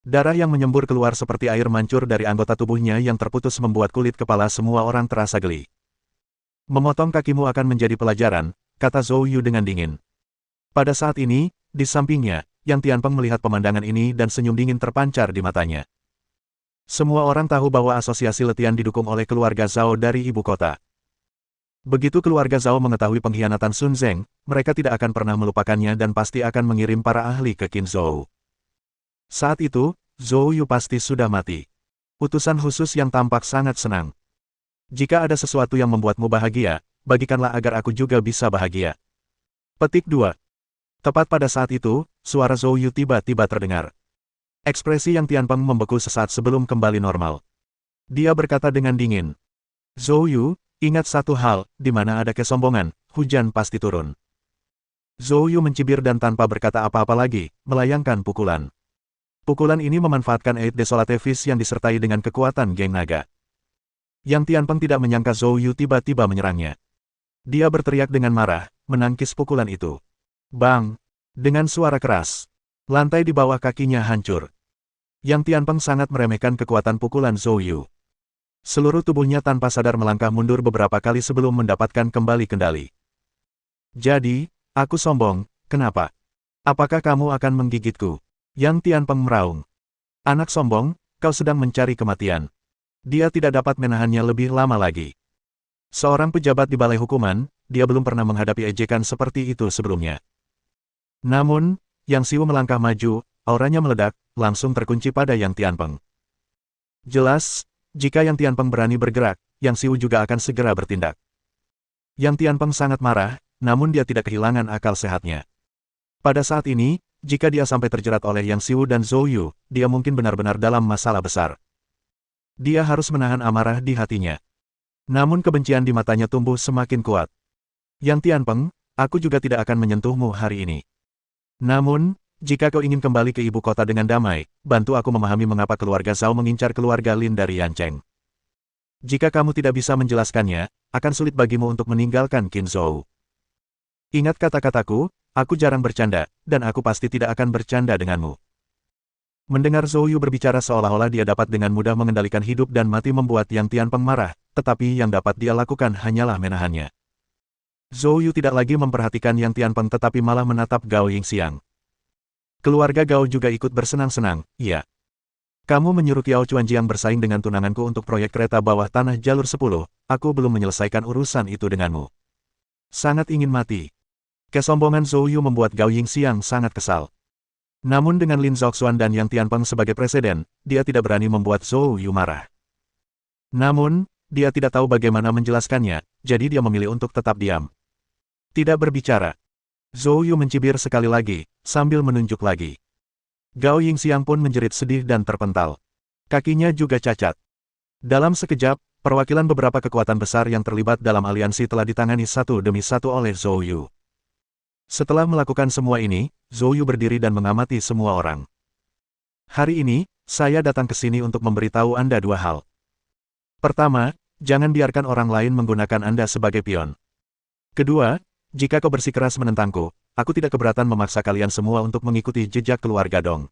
Darah yang menyembur keluar seperti air mancur dari anggota tubuhnya yang terputus membuat kulit kepala semua orang terasa geli. Memotong kakimu akan menjadi pelajaran, kata Zhou Yu dengan dingin. Pada saat ini, di sampingnya, Yang Tianpeng melihat pemandangan ini dan senyum dingin terpancar di matanya. Semua orang tahu bahwa asosiasi letian didukung oleh keluarga Zhao dari ibu kota. Begitu keluarga Zhao mengetahui pengkhianatan Sun Zeng, mereka tidak akan pernah melupakannya dan pasti akan mengirim para ahli ke Qinzhou. Saat itu, Zhou Yu pasti sudah mati. Utusan khusus yang tampak sangat senang. Jika ada sesuatu yang membuatmu bahagia, bagikanlah agar aku juga bisa bahagia. Petik 2. Tepat pada saat itu, suara Zhou Yu tiba-tiba terdengar. Ekspresi Yang Tianpeng membeku sesaat sebelum kembali normal. Dia berkata dengan dingin. Zhou Yu, ingat satu hal, di mana ada kesombongan, hujan pasti turun. Zhou Yu mencibir dan tanpa berkata apa-apa lagi, melayangkan pukulan. Pukulan ini memanfaatkan Eid Desolate Fist yang disertai dengan kekuatan geng naga. Yang Tianpeng tidak menyangka Zhou Yu tiba-tiba menyerangnya. Dia berteriak dengan marah, menangkis pukulan itu. Bang! Dengan suara keras. Lantai di bawah kakinya hancur. Yang Tianpeng sangat meremehkan kekuatan pukulan Zhou Yu. Seluruh tubuhnya tanpa sadar melangkah mundur beberapa kali sebelum mendapatkan kembali kendali. Jadi, aku sombong, kenapa? Apakah kamu akan menggigitku? Yang Tianpeng meraung. Anak sombong, kau sedang mencari kematian. Dia tidak dapat menahannya lebih lama lagi. Seorang pejabat di balai hukuman, dia belum pernah menghadapi ejekan seperti itu sebelumnya. Namun, Yang Siwu melangkah maju, auranya meledak, langsung terkunci pada Yang Tianpeng. Jelas, jika Yang Tianpeng berani bergerak, Yang Siwu juga akan segera bertindak. Yang Tianpeng sangat marah, namun dia tidak kehilangan akal sehatnya. Pada saat ini, jika dia sampai terjerat oleh Yang Siwu dan Zhou Yu, dia mungkin benar-benar dalam masalah besar. Dia harus menahan amarah di hatinya. Namun kebencian di matanya tumbuh semakin kuat. Yang Tianpeng, aku juga tidak akan menyentuhmu hari ini. Namun, jika kau ingin kembali ke ibu kota dengan damai, bantu aku memahami mengapa keluarga Zhao mengincar keluarga Lin dari Yancheng. Jika kamu tidak bisa menjelaskannya, akan sulit bagimu untuk meninggalkan Qinzhou. Ingat kata-kataku, aku jarang bercanda, dan aku pasti tidak akan bercanda denganmu. Mendengar Zhou Yu berbicara seolah-olah dia dapat dengan mudah mengendalikan hidup dan mati membuat Yang Tianpeng marah, tetapi yang dapat dia lakukan hanyalah menahannya. Zhou Yu tidak lagi memperhatikan Yang Tianpeng tetapi malah menatap Gao Yingxiang. Keluarga Gao juga ikut bersenang-senang, iya. Kamu menyuruh Qiao Chuanjiang bersaing dengan tunanganku untuk proyek kereta bawah tanah jalur 10, aku belum menyelesaikan urusan itu denganmu. Sangat ingin mati. Kesombongan Zhou Yu membuat Gao Yingxiang sangat kesal. Namun dengan Lin Zhoxuan dan Yang Tianpeng sebagai presiden, dia tidak berani membuat Zhou Yu marah. Namun, dia tidak tahu bagaimana menjelaskannya, jadi dia memilih untuk tetap diam. Tidak berbicara. Zhou Yu mencibir sekali lagi, sambil menunjuk lagi. Gao Yingxiang pun menjerit sedih dan terpental. Kakinya juga cacat. Dalam sekejap, perwakilan beberapa kekuatan besar yang terlibat dalam aliansi telah ditangani satu demi satu oleh Zhou Yu. Setelah melakukan semua ini, Zhou Yu berdiri dan mengamati semua orang. Hari ini, saya datang ke sini untuk memberitahu Anda dua hal. Pertama, jangan biarkan orang lain menggunakan Anda sebagai pion. Kedua, jika kau bersikeras menentangku, aku tidak keberatan memaksa kalian semua untuk mengikuti jejak keluarga Dong.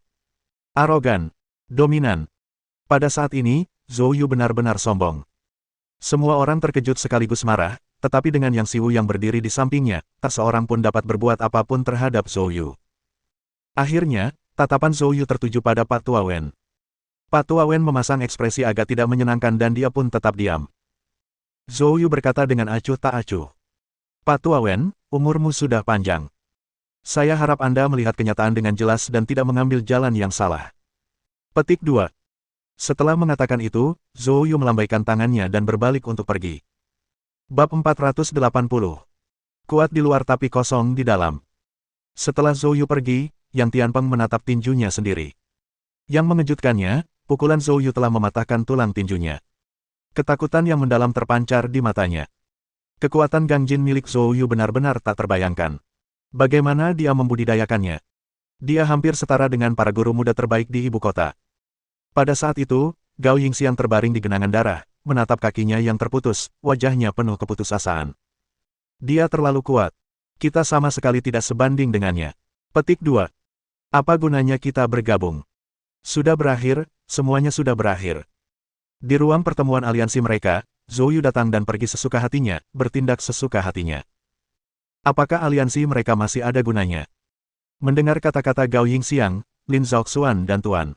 Arogan. Dominan. Pada saat ini, Zhou Yu benar-benar sombong. Semua orang terkejut sekaligus marah, tetapi dengan Yang Siwu yang berdiri di sampingnya, tak seorang pun dapat berbuat apapun terhadap Zhou Yu. Akhirnya, tatapan Zhou Yu tertuju pada Pak Tua Wen. Pak Tua Wen memasang ekspresi agak tidak menyenangkan dan dia pun tetap diam. Zhou Yu berkata dengan acuh tak acuh. Pak Tua Wen, umurmu sudah panjang. Saya harap Anda melihat kenyataan dengan jelas dan tidak mengambil jalan yang salah. Petik 2. Setelah mengatakan itu, Zhou Yu melambaikan tangannya dan berbalik untuk pergi. Bab 480. Kuat di luar tapi kosong di dalam. Setelah Zhou Yu pergi, Yang Tianpeng menatap tinjunya sendiri. Yang mengejutkannya, pukulan Zhou Yu telah mematahkan tulang tinjunya. Ketakutan yang mendalam terpancar di matanya. Kekuatan Gangjin milik Zhou Yu benar-benar tak terbayangkan. Bagaimana dia membudidayakannya? Dia hampir setara dengan para guru muda terbaik di ibu kota. Pada saat itu, Gao Yingxiang terbaring di genangan darah, menatap kakinya yang terputus, wajahnya penuh keputusasaan. Dia terlalu kuat. Kita sama sekali tidak sebanding dengannya. Petik 2. Apa gunanya kita bergabung? Sudah berakhir, semuanya sudah berakhir. Di ruang pertemuan aliansi mereka, Zhou Yu datang dan pergi sesuka hatinya, bertindak sesuka hatinya. Apakah aliansi mereka masih ada gunanya? Mendengar kata-kata Gao Yingxiang, Lin Zhoxuan dan Tuan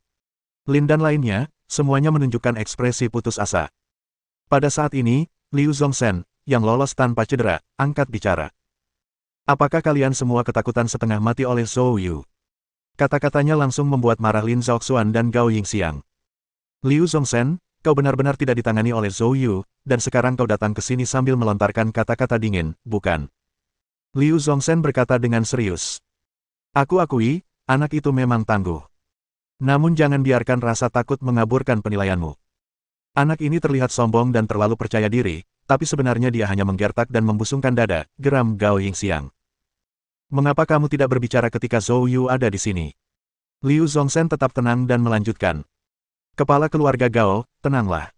Lin dan lainnya, semuanya menunjukkan ekspresi putus asa. Pada saat ini, Liu Zhongzhen, yang lolos tanpa cedera, angkat bicara. Apakah kalian semua ketakutan setengah mati oleh Zhou Yu? Kata-katanya langsung membuat marah Lin Zhoxuan dan Gao Yingxiang. Liu Zhongzhen, kau benar-benar tidak ditangani oleh Zhou Yu, dan sekarang kau datang ke sini sambil melontarkan kata-kata dingin, bukan? Liu Zhongzhen berkata dengan serius. Aku akui, anak itu memang tangguh. Namun jangan biarkan rasa takut mengaburkan penilaianmu. Anak ini terlihat sombong dan terlalu percaya diri, tapi sebenarnya dia hanya menggertak dan membusungkan dada, geram Gao Yingxiang. Mengapa kamu tidak berbicara ketika Zhou Yu ada di sini? Liu Zhongzhen tetap tenang dan melanjutkan. Kepala keluarga Gao, tenanglah.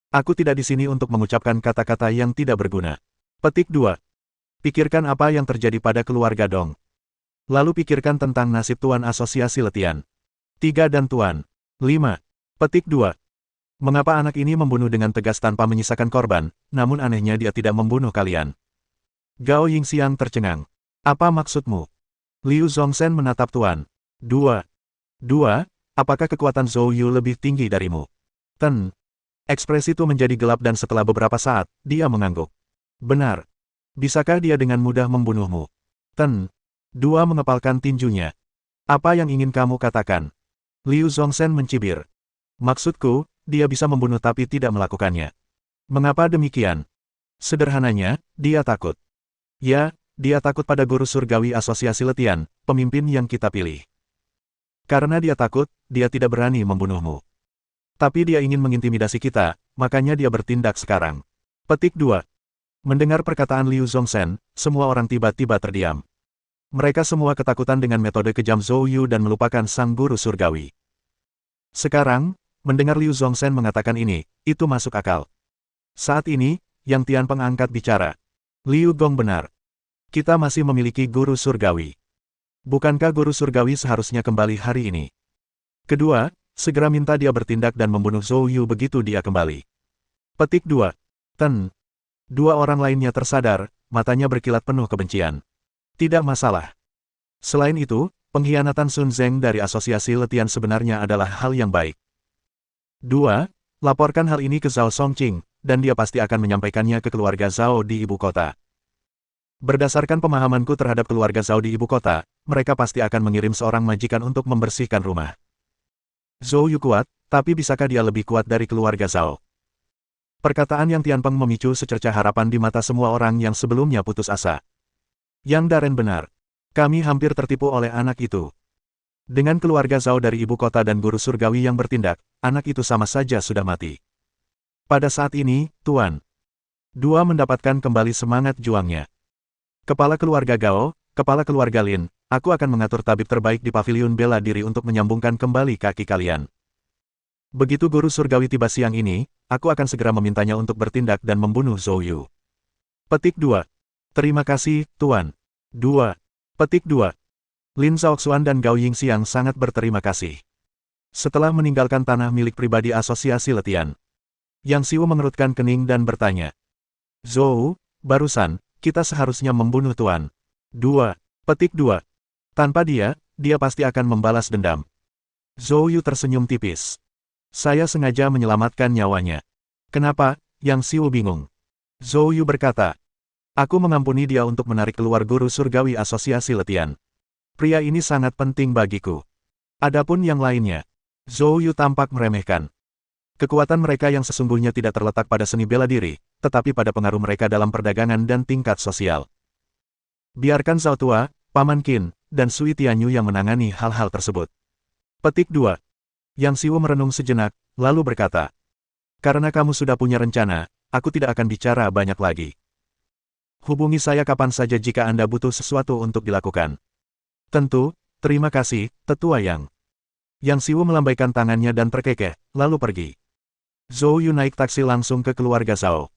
Aku tidak di sini untuk mengucapkan kata-kata yang tidak berguna. Petik 2. Pikirkan apa yang terjadi pada keluarga Dong. Lalu pikirkan tentang nasib Tuan Asosiasi Letian. 3 dan Tuan 5. Petik 2. Mengapa anak ini membunuh dengan tegas tanpa menyisakan korban, namun anehnya dia tidak membunuh kalian? Gao Yingxiang tercengang. Apa maksudmu? Liu Zhongzhen menatap Tuan 2. Apakah kekuatan Zhou Yu lebih tinggi darimu? Ekspresi Tu menjadi gelap dan setelah beberapa saat, dia mengangguk. Benar. Bisakah dia dengan mudah membunuhmu? Ten. Dua mengepalkan tinjunya. Apa yang ingin kamu katakan? Liu Zongzhen mencibir. Maksudku, dia bisa membunuh tapi tidak melakukannya. Mengapa demikian? Sederhananya, dia takut. Ya, dia takut pada guru surgawi asosiasi letian, pemimpin yang kita pilih. Karena dia takut, dia tidak berani membunuhmu. Tapi dia ingin mengintimidasi kita, makanya dia bertindak sekarang. Petik 2. Mendengar perkataan Liu Zongzhen, semua orang tiba-tiba terdiam. Mereka semua ketakutan dengan metode kejam Zhou Yu dan melupakan sang guru surgawi. Sekarang, mendengar Liu Zongzhen mengatakan ini, itu masuk akal. Saat ini, Yang Tianpeng angkat bicara. Liu Gong benar. Kita masih memiliki guru surgawi. Bukankah guru surgawi seharusnya kembali hari ini? Kedua, segera minta dia bertindak dan membunuh Zhou Yu begitu dia kembali. Petik 2. Ten. Dua orang lainnya tersadar, matanya berkilat penuh kebencian. Tidak masalah. Selain itu, pengkhianatan Sun Zeng dari asosiasi letian sebenarnya adalah hal yang baik. 2. Laporkan hal ini ke Zhao Songqing, dan dia pasti akan menyampaikannya ke keluarga Zhao di ibu kota. Berdasarkan pemahamanku terhadap keluarga Zhao di ibu kota, mereka pasti akan mengirim seorang majikan untuk membersihkan rumah. Zhou Yu kuat, tapi bisakah dia lebih kuat dari keluarga Zhao? Perkataan Yang Tianpeng memicu secercah harapan di mata semua orang yang sebelumnya putus asa. Yang Daren benar. Kami hampir tertipu oleh anak itu. Dengan keluarga Zhao dari ibu kota dan guru surgawi yang bertindak, anak itu sama saja sudah mati. Pada saat ini, Tuan. Dua mendapatkan kembali semangat juangnya. Kepala keluarga Gao, kepala keluarga Lin, aku akan mengatur tabib terbaik di paviliun bela diri untuk menyambungkan kembali kaki kalian. Begitu guru surgawi tiba siang ini, aku akan segera memintanya untuk bertindak dan membunuh Zhou Yu. Petik 2. Terima kasih, Tuan. 2. Petik 2. Lin Zhaoxuan dan Gao Yingxiang sangat berterima kasih. Setelah meninggalkan tanah milik pribadi asosiasi letian, Yang Siwu mengerutkan kening dan bertanya. Zhou, barusan, kita seharusnya membunuh Tuan. 2. Petik 2. Tanpa dia pasti akan membalas dendam. Zhou Yu tersenyum tipis. Saya sengaja menyelamatkan nyawanya. Kenapa? Yang Siwu bingung. Zhou Yu berkata. Aku mengampuni dia untuk menarik keluar guru surgawi asosiasi letian. Pria ini sangat penting bagiku. Adapun yang lainnya, Zhou Yu tampak meremehkan. Kekuatan mereka yang sesungguhnya tidak terletak pada seni bela diri, tetapi pada pengaruh mereka dalam perdagangan dan tingkat sosial. Biarkan Zhao Tua, Paman Qin, dan Sui Tianyu yang menangani hal-hal tersebut. Petik 2. Yang Siwu merenung sejenak, lalu berkata. Karena kamu sudah punya rencana, aku tidak akan bicara banyak lagi. Hubungi saya kapan saja jika Anda butuh sesuatu untuk dilakukan. Tentu, terima kasih, Tetua Yang. Yang Siwu melambaikan tangannya dan terkekeh, lalu pergi. Zhou Yu naik taksi langsung ke keluarga Zhao.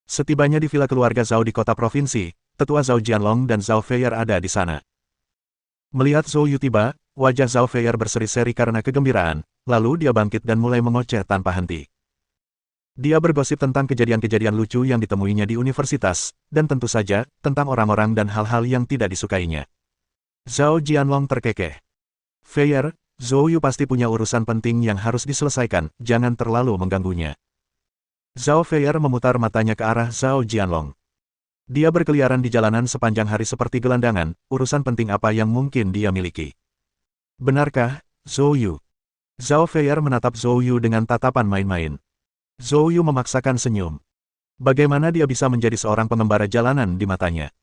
Setibanya di villa keluarga Zhao di kota provinsi, Tetua Zhao Jianlong dan Zhao Feier ada di sana. Melihat Zhou Yu tiba, wajah Zhao Feier berseri-seri karena kegembiraan, lalu dia bangkit dan mulai mengoceh tanpa henti. Dia bergosip tentang kejadian-kejadian lucu yang ditemuinya di universitas, dan tentu saja, tentang orang-orang dan hal-hal yang tidak disukainya. Zhao Jianlong terkekeh. Feier, Zhou Yu pasti punya urusan penting yang harus diselesaikan, jangan terlalu mengganggunya. Zhao Feier memutar matanya ke arah Zhao Jianlong. Dia berkeliaran di jalanan sepanjang hari seperti gelandangan, urusan penting apa yang mungkin dia miliki. Benarkah, Zhou Yu? Zhao Feier menatap Zhou Yu dengan tatapan main-main. Zhou Yu memaksakan senyum. Bagaimana dia bisa menjadi seorang pengembara jalanan di matanya?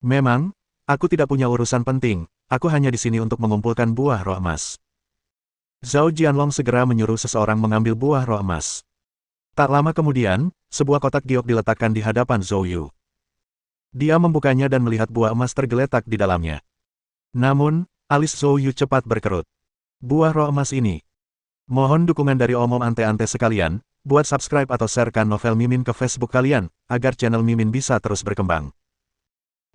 Memang, aku tidak punya urusan penting, aku hanya di sini untuk mengumpulkan buah roh emas. Zhao Jianlong segera menyuruh seseorang mengambil buah roh emas. Tak lama kemudian, sebuah kotak giok diletakkan di hadapan Zhou Yu. Dia membukanya dan melihat buah emas tergeletak di dalamnya. Namun, alis Zhou Yu cepat berkerut. Buah roh emas ini. Mohon dukungan dari omom ante-ante sekalian, buat subscribe atau sharekan novel Mimin ke Facebook kalian, agar channel Mimin bisa terus berkembang.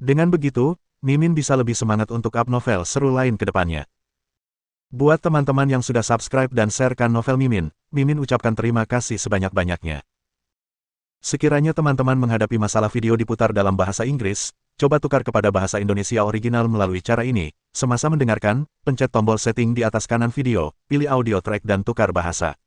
Dengan begitu, Mimin bisa lebih semangat untuk up novel seru lain ke depannya. Buat teman-teman yang sudah subscribe dan sharekan novel Mimin, Mimin ucapkan terima kasih sebanyak-banyaknya. Sekiranya teman-teman menghadapi masalah video diputar dalam bahasa Inggris, coba tukar kepada bahasa Indonesia original melalui cara ini. Semasa mendengarkan, pencet tombol setting di atas kanan video, pilih audio track dan tukar bahasa.